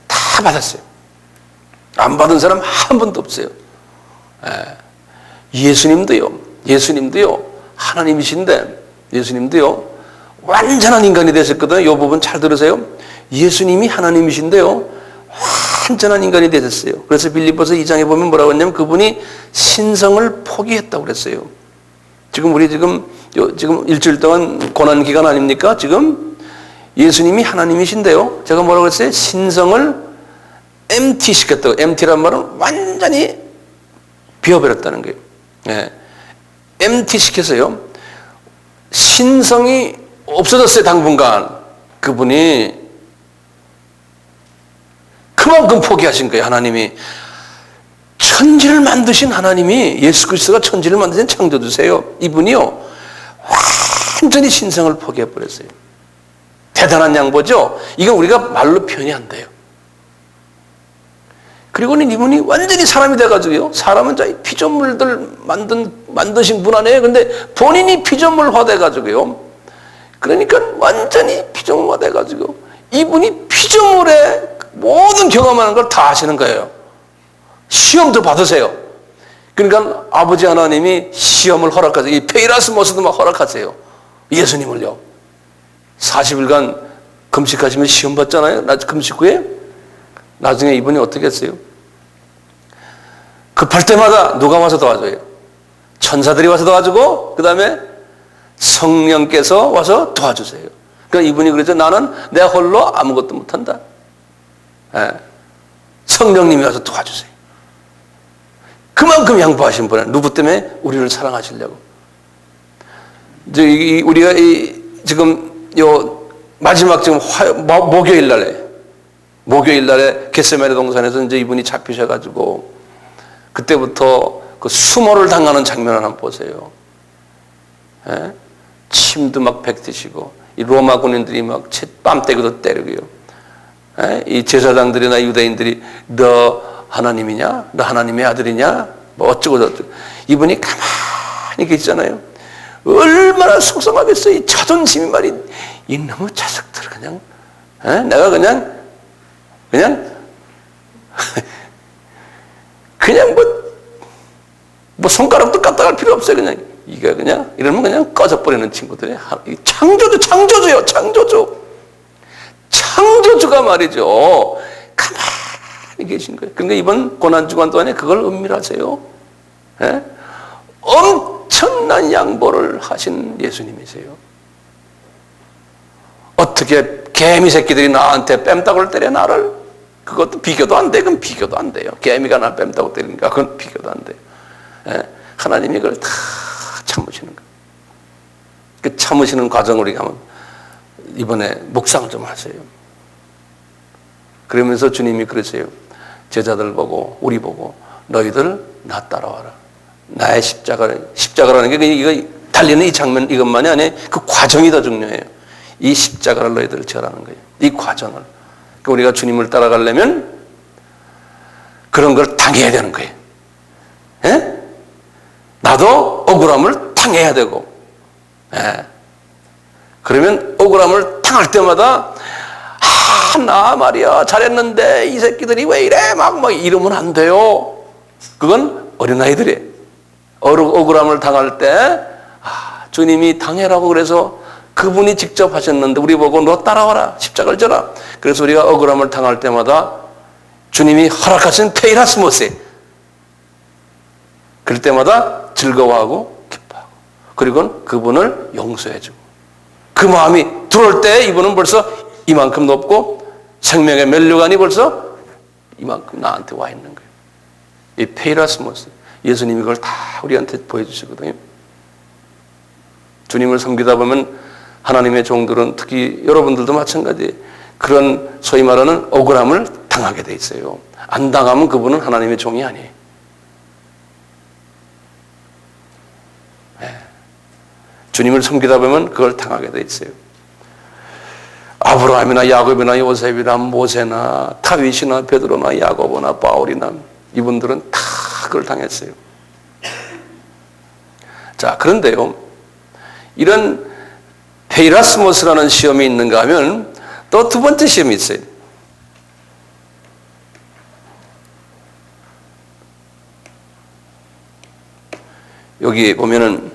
다 받았어요. 안 받은 사람 한 번도 없어요. 예수님도요. 하나님이신데 예수님도요. 완전한 인간이 되셨거든요. 이 부분 잘 들으세요. 예수님이 하나님이신데요. 완전한 인간이 되셨어요. 그래서 빌립보서 2장에 보면 뭐라고 했냐면 그분이 신성을 포기했다고 그랬어요. 우리 지금 일주일 동안 고난 기간 아닙니까? 지금 예수님이 하나님이신데요. 제가 뭐라고 했어요? 신성을 empty 시켰다고. empty란 말은 완전히 비워버렸다는 거예요. empty 시켜서요. 신성이 없어졌어요. 당분간. 그분이 그만큼 포기하신 거예요. 하나님이. 천지를 만드신 하나님이 예수 그리스도가 천지를 만드신 창조주세요. 이분이요. 완전히 신성을 포기해버렸어요. 대단한 양보죠? 이건 우리가 말로 표현이 안 돼요. 그리고는 이분이 완전히 사람이 돼가지고요. 사람은 피조물들 만드신 분 아니에요. 근데 본인이 피조물화 돼가지고요. 그러니까 완전히 피조물화 돼가지고 이분이 피조물의 모든 경험하는 걸 다 하시는 거예요. 시험도 받으세요. 그러니까 아버지 하나님이 시험을 허락하세요. 이 페이라스모스도 막 허락하세요. 예수님을요. 40일간 금식하시면 시험 받잖아요. 금식 후에. 나중에 이분이 어떻게 했어요? 급할 때마다 누가 와서 도와줘요? 천사들이 와서 도와주고 그 다음에 성령께서 와서 도와주세요. 그러니까 이분이 그러죠. 나는 내 홀로 아무것도 못한다. 성령님이 와서 도와주세요. 그만큼 양보하신 분은 누구 때문에? 우리를 사랑하시려고. 우리가 지금 마지막 지금 목요일 날에 겟세마네 동산에서 이제 이분이 잡히셔가지고 그때부터 그 수모를 당하는 장면을 한번 보세요. 예? 침도 막 뱉으시고 이 로마 군인들이 막 뺨때기도 때리고요. 예? 이 제사장들이나 유대인들이 너 하나님이냐? 너 하나님의 아들이냐? 뭐 어쩌고 저쩌고. 이분이 가만히 계시잖아요. 얼마나 속상하겠어요. 이 자존심이 말이 이놈의 자식들 그냥 내가 그냥 뭐 손가락도 까딱할 필요 없어요. 그냥 이게 그냥 이러면 그냥 꺼져버리는 친구들이 창조주요. 창조주가 말이죠. 가만히 계신 거예요. 그러니까 이번 고난주간 동안에 그걸 은밀하세요. 예? 엄청난 양보를 하신 예수님이세요. 어떻게 개미 새끼들이 나한테 뺨따구를 때려 나를? 그것도 비교도 안 돼. 그건 비교도 안 돼요. 개미가 나 뺨따구 때리니까 그건 비교도 안 돼요. 예? 하나님이 그걸 다 참으시는 거예요. 그 참으시는 과정을 우리가 한번 이번에 묵상 좀 하세요. 그러면서 주님이 그러세요. 제자들 보고 우리 보고 너희들 나 따라와라. 나의 십자가라는 게 이거 달리는 이 장면 이것만이 아니에요. 그 과정이 더 중요해요. 이 십자가를 너희들 지어라는 거예요. 이 과정을. 그러니까 우리가 주님을 따라가려면 그런 걸 당해야 되는 거예요. 예? 나도 억울함을 당해야 되고, 예. 그러면 억울함을 당할 때마다 나 말이야 잘했는데 이 새끼들이 왜 이래 막 이러면 안 돼요. 그건 어린아이들이에요. 억울함을 당할 때 주님이 당해라고 그래서 그분이 직접 하셨는데 우리 보고 너 따라와라 십자가를 져라. 그래서 우리가 억울함을 당할 때마다 주님이 허락하신 페이라스모스 그럴 때마다 즐거워하고 기뻐하고 그리고 그분을 용서해주고 그 마음이 들어올 때 이분은 벌써 이만큼 높고 생명의 면류관이 벌써 이만큼 나한테 와 있는 거예요. 이 페이라스모스 예수님이 그걸 다 우리한테 보여주시거든요. 주님을 섬기다 보면 하나님의 종들은 특히 여러분들도 마찬가지 그런 소위 말하는 억울함을 당하게 돼 있어요. 안 당하면 그분은 하나님의 종이 아니에요. 네. 주님을 섬기다 보면 그걸 당하게 돼 있어요. 아브라함이나 야곱이나 요셉이나 모세나 다윗이나 베드로나 야고보나 바울이나 이분들은 다 그걸 당했어요. 자, 그런데요. 이런 페이라스모스라는 시험이 있는가 하면 또 두 번째 시험이 있어요. 여기 보면은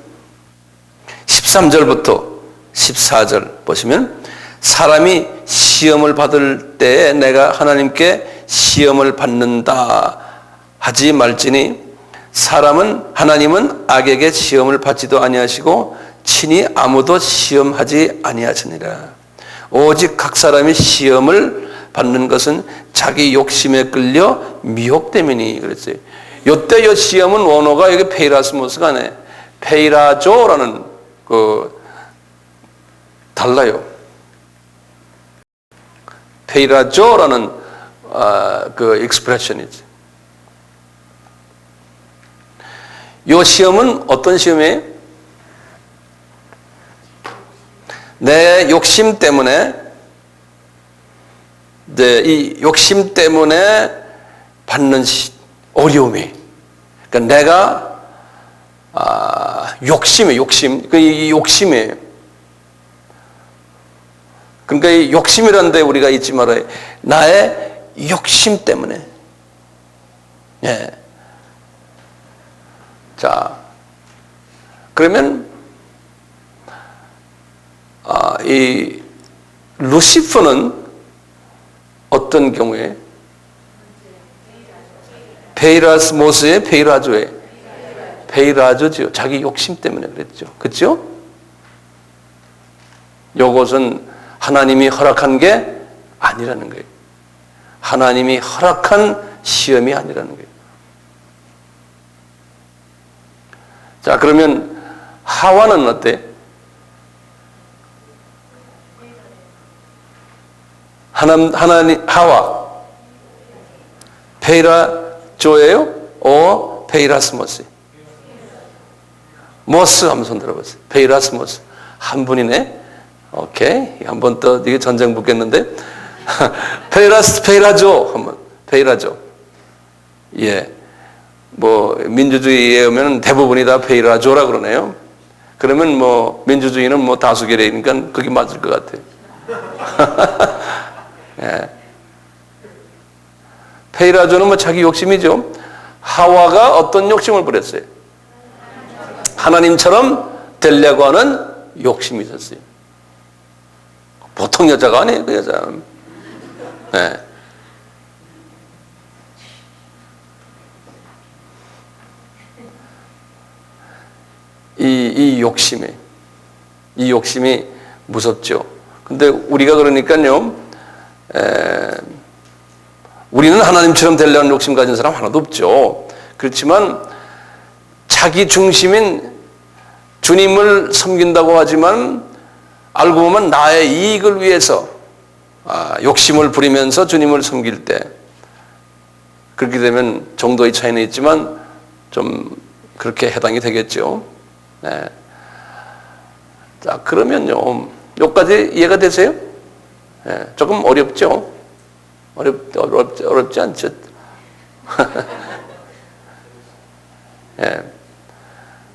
13절부터 14절 보시면 사람이 시험을 받을 때에 내가 하나님께 시험을 받는다 하지 말지니 하나님은 악에게 시험을 받지도 아니하시고 친히 아무도 시험하지 아니하시니라. 오직 각 사람이 시험을 받는 것은 자기 욕심에 끌려 미혹됨이니 그랬어요. 요때 요 시험은 원어가 여기 페이라스모스가 아니에요. 페이라조라는 달라요. 페이라조라는 그 익스프레션이지. 요 시험은 어떤 시험이에요? 내 욕심 때문에 이 욕심 때문에 받는 어려움이. 그러니까 내가 욕심. 이 욕심이에요. 그러니까 이 욕심이라는 데 우리가 잊지 말아요. 나의 욕심 때문에. 예. 자, 그러면 이 루시퍼는 어떤 경우에? 페이라스모스의 페이라조에 페이라조죠. 자기 욕심 때문에 그랬죠. 그렇죠? 이것은 하나님이 허락한 게 아니라는 거예요. 하나님이 허락한 시험이 아니라는 거예요. 자, 그러면 하와는 어때? 하나님, 하와. 페이라조예요? 페이라스모스. 모스 한번 손 들어보세요. 페이라스모스. 한 분이네. 오케이. 한번 또 이게 전쟁 붙겠는데. 페이라조 한번. 페이라조. 예. 뭐 민주주의에 오면 대부분이 다 페이라조라 그러네요. 그러면 뭐 민주주의는 뭐 다수결이니까 그게 맞을 것 같아요. 예. 페이라조는 뭐 자기 욕심이죠. 하와가 어떤 욕심을 부렸어요? 하나님처럼 되려고 하는 욕심이 있었어요. 보통 여자가 아니에요, 그 여자. 예. 이 욕심이 무섭죠. 근데 우리가 그러니까요, 우리는 하나님처럼 되려는 욕심 가진 사람 하나도 없죠. 그렇지만 자기 중심인 주님을 섬긴다고 하지만 알고 보면 나의 이익을 위해서 욕심을 부리면서 주님을 섬길 때, 그렇게 되면 정도의 차이는 있지만 좀 그렇게 해당이 되겠죠. 네. 자, 그러면요, 여기까지 이해가 되세요? 네, 조금 어렵죠? 어렵지 않죠? 네.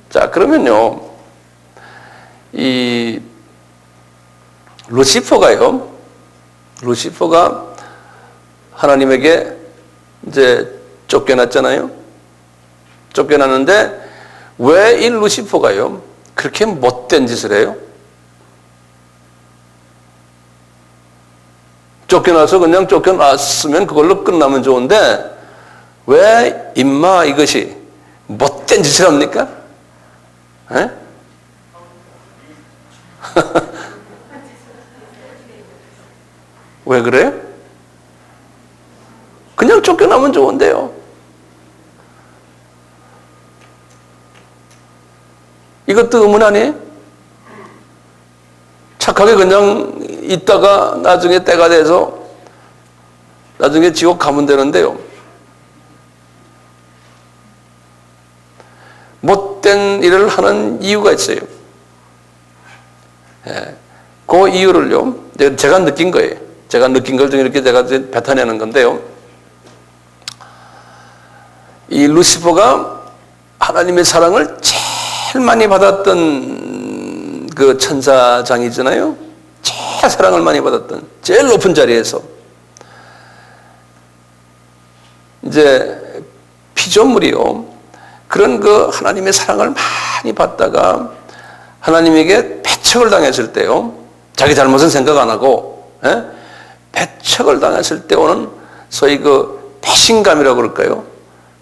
자, 그러면요, 이 루시퍼가 하나님에게 이제 쫓겨났잖아요. 쫓겨났는데 왜 이 루시퍼가요 그렇게 못된 짓을 해요? 쫓겨나서 그냥 쫓겨났으면 그걸로 끝나면 좋은데 왜 임마 이것이 못된 짓을 합니까? 에? 왜 그래요? 그냥 쫓겨나면 좋은데요. 이것도 의문 아니에요? 착하게 그냥 있다가 나중에 때가 돼서 나중에 지옥 가면 되는데요. 못된 일을 하는 이유가 있어요. 예, 그 이유를요, 제가 느낀 거예요. 제가 느낀 걸 좀 이렇게 제가 뱉어내는 건데요. 이 루시퍼가 하나님의 사랑을 제일 많이 받았던 그 천사장이잖아요. 제일 사랑을 많이 받았던 제일 높은 자리에서 이제 피조물이요, 그런 그 하나님의 사랑을 많이 받다가 하나님에게 배척을 당했을 때요, 자기 잘못은 생각 안 하고 배척을 당했을 때 오는 소위 그 배신감이라고 그럴까요?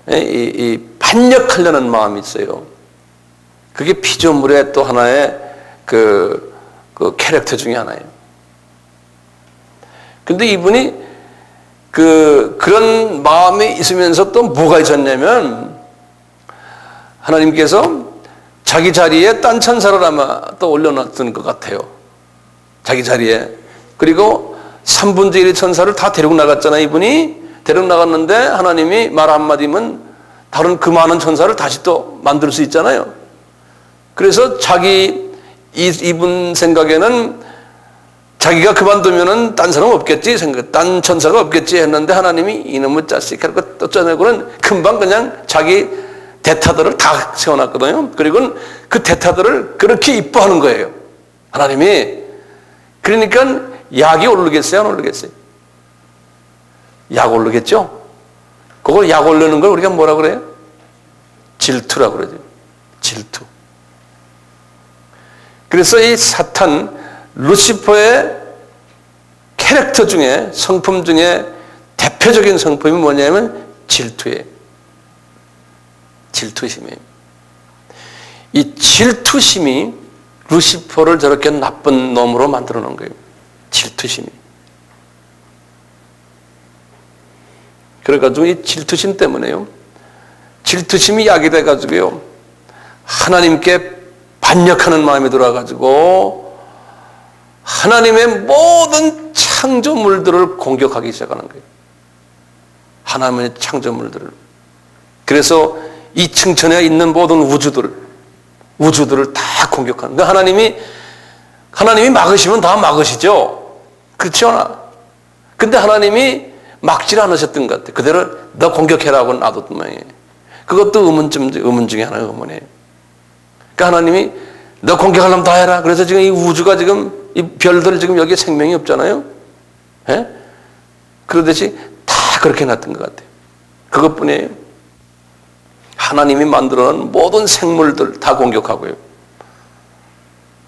이 반역하려는 마음이 있어요. 그게 피조물의 또 하나의 그 캐릭터 중에 하나예요. 근데 이분이 그런 마음이 있으면서 또 뭐가 있었냐면, 하나님께서 자기 자리에 딴 천사를 아마 또 올려놨던 것 같아요. 자기 자리에. 그리고 3분의 1의 천사를 다 데리고 나갔잖아요, 이분이. 데리고 나갔는데 하나님이 말 한마디면 다른 그 많은 천사를 다시 또 만들 수 있잖아요. 그래서 이분 생각에는 자기가 그만두면은 딴 사람 없겠지 딴 천사가 없겠지 했는데 하나님이 이놈의 자식 하고 또 쪄내고는 금방 그냥 자기 대타들을 다 세워놨거든요. 그리고 그 대타들을 그렇게 이뻐하는 거예요, 하나님이. 그러니까 약이 오르겠어요, 안 오르겠어요? 약 오르겠죠? 그걸 약 오르는 걸 우리가 뭐라 그래요? 질투라고 그러죠. 질투. 그래서 이 사탄, 루시퍼의 캐릭터 중에, 성품 중에 대표적인 성품이 뭐냐면 질투예요. 질투심이에요. 이 질투심이 루시퍼를 저렇게 나쁜 놈으로 만들어 놓은 거예요. 질투심이. 그래가지고 이 질투심 때문에요, 질투심이 약이 돼가지고요, 하나님께 반역하는 마음이 들어와가지고 하나님의 모든 창조물들을 공격하기 시작하는 거예요. 하나님의 창조물들을. 그래서 이 층천에 있는 모든 우주들을 다 공격하는 거예요. 하나님이 막으시면 다 막으시죠. 그렇지 않아? 근데 하나님이 막질 않으셨던 것 같아요. 그대로 너 공격해라고 놔뒀던 모양이에요. 그것도 의문 중에 하나의 의문이에요. 그러니까 하나님이 너 공격하려면 다 해라. 그래서 지금 이 우주가 지금 이 별들 지금 여기에 생명이 없잖아요. 예? 그러듯이 다 그렇게 놨던 것 같아요. 그것뿐이에요. 하나님이 만들어놓은 모든 생물들 다 공격하고요.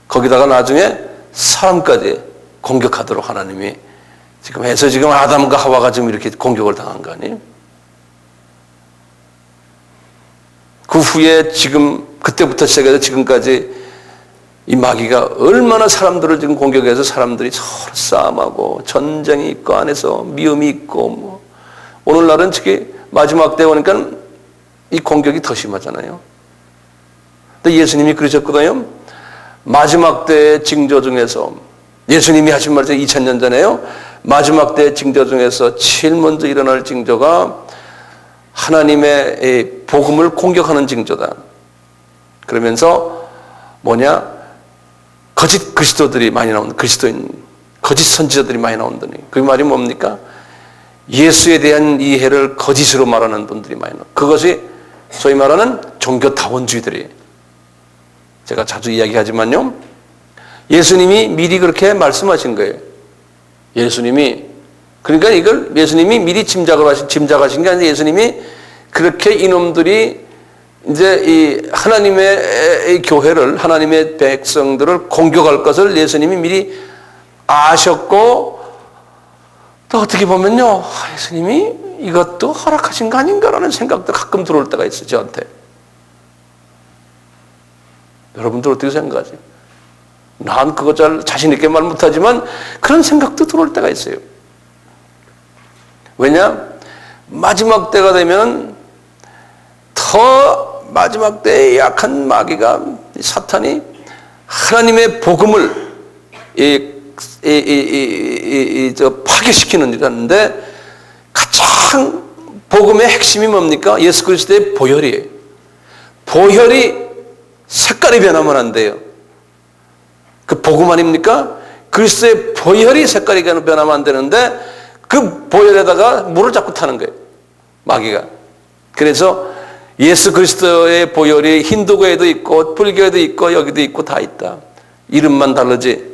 거기다가 나중에 사람까지 공격하도록 하나님이 지금 해서 지금 아담과 하와가 지금 이렇게 공격을 당한 거 아니에요? 그 후에 지금 그때부터 시작해서 지금까지 이 마귀가 얼마나 사람들을 지금 공격해서 사람들이 서로 싸움하고 전쟁이 있고 안에서 미움이 있고 뭐 오늘날은 특히 마지막 때 오니까 이 공격이 더 심하잖아요. 근데 예수님이 그러셨거든요. 마지막 때의 징조 중에서 예수님이 하신 말씀 2000년 전에요. 마지막 때의 징조 중에서 제일 먼저 일어날 징조가 하나님의 복음을 공격하는 징조다. 그러면서 뭐냐? 거짓 그리스도들이 많이 나온다. 거짓 선지자들이 많이 나온다니. 그 말이 뭡니까? 예수에 대한 이해를 거짓으로 말하는 분들이 많이 나온다. 그것이 소위 말하는 종교다원주의들이에요. 제가 자주 이야기하지만요. 예수님이 미리 그렇게 말씀하신 거예요. 그러니까 이걸 예수님이 미리 짐작하신 게 아니라 예수님이 그렇게 이놈들이 이제 이 하나님의 교회를, 하나님의 백성들을 공격할 것을 예수님이 미리 아셨고, 또 어떻게 보면요, 예수님이 이것도 허락하신 거 아닌가라는 생각도 가끔 들어올 때가 있어요, 저한테. 여러분들 어떻게 생각하세요? 난 그거 잘 자신있게 말 못하지만 그런 생각도 들어올 때가 있어요. 왜냐? 마지막 때가 되면 더 마지막 때에 약한 마귀가, 사탄이 하나님의 복음을 파괴시키는 일이라는데, 가장 복음의 핵심이 뭡니까? 예수 그리스도의 보혈이에요. 보혈이 색깔이 변하면 안 돼요. 그 복음 아닙니까? 그리스도의 보혈이 색깔이 변하면 안 되는데, 그 보혈에다가 물을 자꾸 타는 거예요, 마귀가. 그래서 예수 그리스도의 보혈이 힌두교에도 있고 불교에도 있고 여기도 있고 다 있다. 이름만 다르지.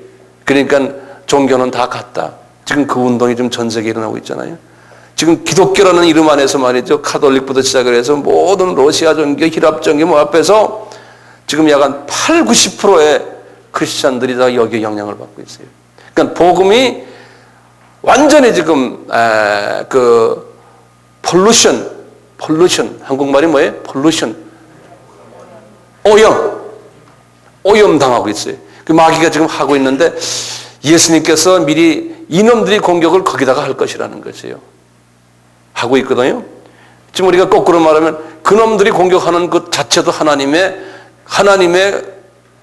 그러니까 종교는 다 같다. 지금 그 운동이 좀 전 세계에 일어나고 있잖아요. 지금 기독교라는 이름 안에서 말이죠. 카톨릭부터 시작을 해서 모든 러시아 종교, 히랍 종교 뭐 앞에서 지금 약 한 8, 90%의 크리스찬들이 다 여기에 영향을 받고 있어요. 그러니까 복음이 완전히 지금 그 폴루션, 한국말이 뭐예요? 폴루션, 오염 당하고 있어요. 그 마귀가 지금 하고 있는데, 예수님께서 미리 이놈들이 공격을 거기다가 할 것이라는 것이에요. 하고 있거든요. 지금 우리가 거꾸로 말하면 그놈들이 공격하는 것 자체도 하나님의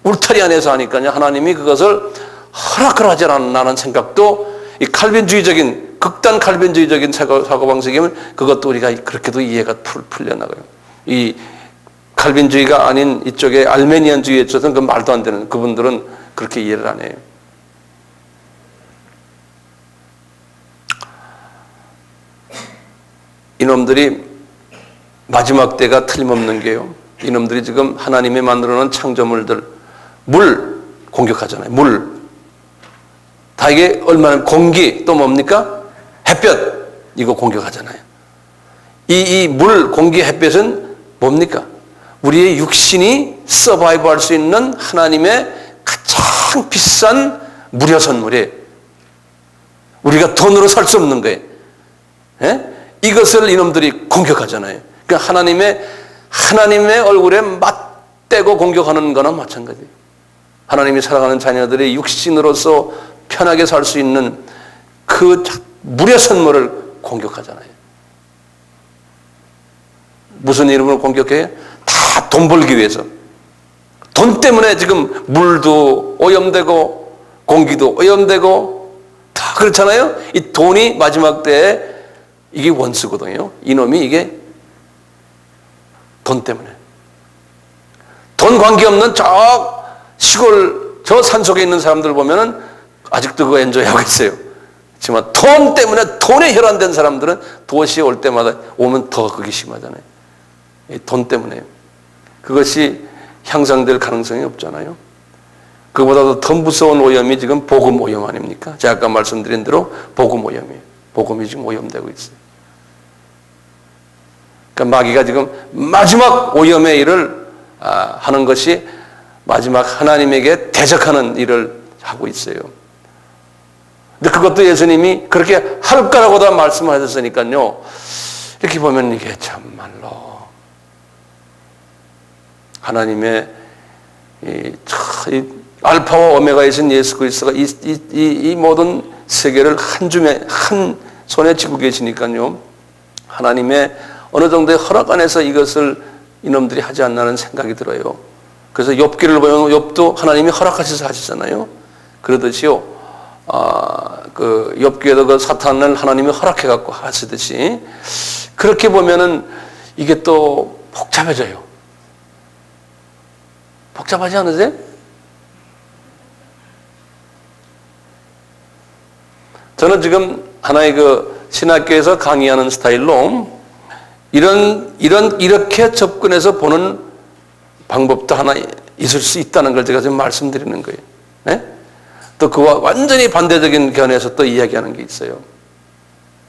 울타리 안에서 하니까요. 하나님이 그것을 허락을 하지 않는 생각도, 이 칼빈주의적인, 극단 칼빈주의적인 사고방식이면 그것도 우리가 그렇게도 이해가 풀려나가요. 이 칼빈주의가 아닌 이쪽에 알메니안주의에 있어서는 그 말도 안 되는, 그분들은 그렇게 이해를 안 해요. 이놈들이 마지막 때가 틀림없는 게요. 이놈들이 지금 하나님이 만들어놓은 창조물들, 물 공격하잖아요. 물. 다 이게 얼마나, 공기, 또 뭡니까? 햇볕, 이거 공격하잖아요. 이 물, 공기, 햇볕은 뭡니까? 우리의 육신이 서바이브 할 수 있는 하나님의 가장 비싼 무료 선물이에요. 우리가 돈으로 살 수 없는 거예요. 예? 이것을 이놈들이 공격하잖아요. 그러니까 하나님의 얼굴에 맞대고 공격하는 거나 마찬가지예요. 하나님이 사랑하는 자녀들이 육신으로서 편하게 살 수 있는 그 무료 선물을 공격하잖아요. 무슨 이름으로 공격해요? 다 돈 벌기 위해서. 돈 때문에 지금 물도 오염되고 공기도 오염되고 다 그렇잖아요. 이 돈이 마지막 때에 이게 원수거든요. 이놈이 이게 돈 때문에. 돈 관계없는 저 시골 저 산속에 있는 사람들 보면은 아직도 그거 엔조이하고 있어요. 하지만 돈 때문에 돈에 혈안된 사람들은 도시에 올 때마다 오면 더 그게 심하잖아요. 돈 때문에. 그것이 향상될 가능성이 없잖아요. 그보다도 더 무서운 오염이 지금 복음 오염 아닙니까? 제가 아까 말씀드린 대로 복음 오염이에요. 복음이 지금 오염되고 있어요. 그러니까 마귀가 지금 마지막 오염의 일을 하는 것이 마지막 하나님에게 대적하는 일을 하고 있어요. 근데 그것도 예수님이 그렇게 할 거라고 다 말씀하셨으니까요. 이렇게 보면 이게 참말로 하나님의 이 알파와 오메가이신 예수 그리스도가 이 모든 세계를 한 줌에 한 손에 쥐고 계시니까요. 하나님의 어느 정도의 허락 안에서 이것을 이놈들이 하지 않나는 생각이 들어요. 그래서 욥기를 보면 욥도 하나님이 허락하셔서 하시잖아요. 그러듯이요. 그 욥기에도 그 사탄을 하나님이 허락해 갖고 하시듯이 그렇게 보면은 이게 또 복잡해져요. 복잡하지 않으세요? 저는 지금 하나의 그 신학교에서 강의하는 스타일로 이렇게 접근해서 보는 방법도 하나 있을 수 있다는 걸 제가 지금 말씀드리는 거예요. 네? 또 그와 완전히 반대적인 견해에서 또 이야기하는 게 있어요.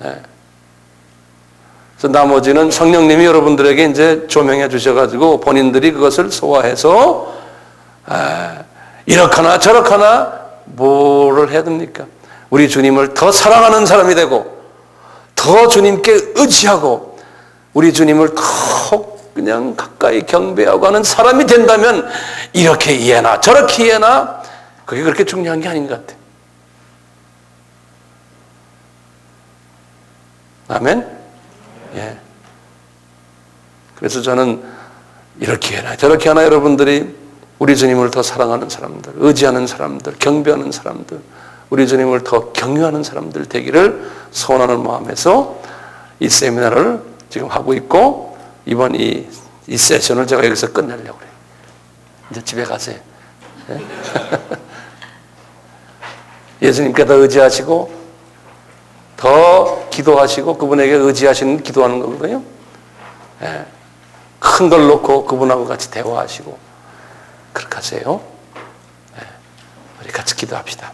네. 그래서 나머지는 성령님이 여러분들에게 이제 조명해 주셔가지고 본인들이 그것을 소화해서 이렇거나 저렇거나 뭐를 해야 됩니까? 우리 주님을 더 사랑하는 사람이 되고 더 주님께 의지하고 우리 주님을 더 그냥 가까이 경배하고 하는 사람이 된다면 이렇게 이해나 저렇게 이해나 그게 그렇게 중요한 게 아닌 것 같아요. 아멘? 예. 그래서 저는 이렇게 해나 저렇게 하나 여러분들이 우리 주님을 더 사랑하는 사람들, 의지하는 사람들, 경배하는 사람들, 우리 주님을 더 경유하는 사람들 되기를 소원하는 마음에서 이 세미나를 지금 하고 있고 이번 이 세션을 제가 여기서 끝내려고 그래요. 이제 집에 가세요. 네? 예수님께 더 의지하시고 더 기도하시고 그분에게 의지하시는 기도하는 거거든요. 네. 큰 걸 놓고 그분하고 같이 대화하시고 그렇게 하세요. 네. 우리 같이 기도합시다.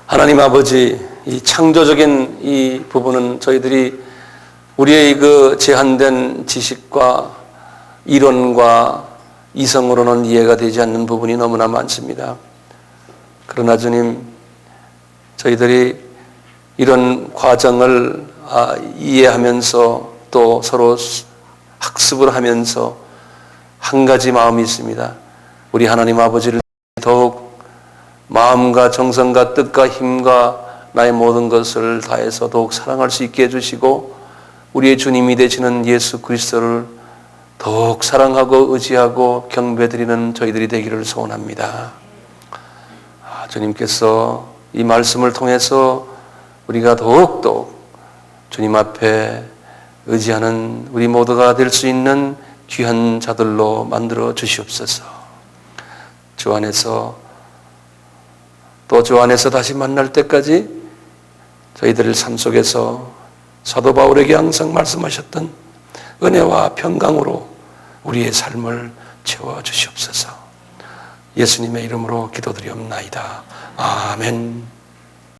하나님 아버지, 이 창조적인 이 부분은 저희들이 우리의 그 제한된 지식과 이론과 이성으로는 이해가 되지 않는 부분이 너무나 많습니다. 그러나 주님, 저희들이 이런 과정을 이해하면서 또 서로 학습을 하면서 한 가지 마음이 있습니다. 우리 하나님 아버지를 더욱 마음과 정성과 뜻과 힘과 나의 모든 것을 다해서 더욱 사랑할 수 있게 해주시고 우리의 주님이 되시는 예수 그리스도를 더욱 사랑하고 의지하고 경배드리는 저희들이 되기를 소원합니다. 주님께서 이 말씀을 통해서 우리가 더욱더 주님 앞에 의지하는 우리 모두가 될 수 있는 귀한 자들로 만들어 주시옵소서. 주 안에서 또 주 안에서 다시 만날 때까지 저희들의 삶 속에서 사도 바울에게 항상 말씀하셨던 은혜와 평강으로 우리의 삶을 채워 주시옵소서. 예수님의 이름으로 기도드리옵나이다. 아멘.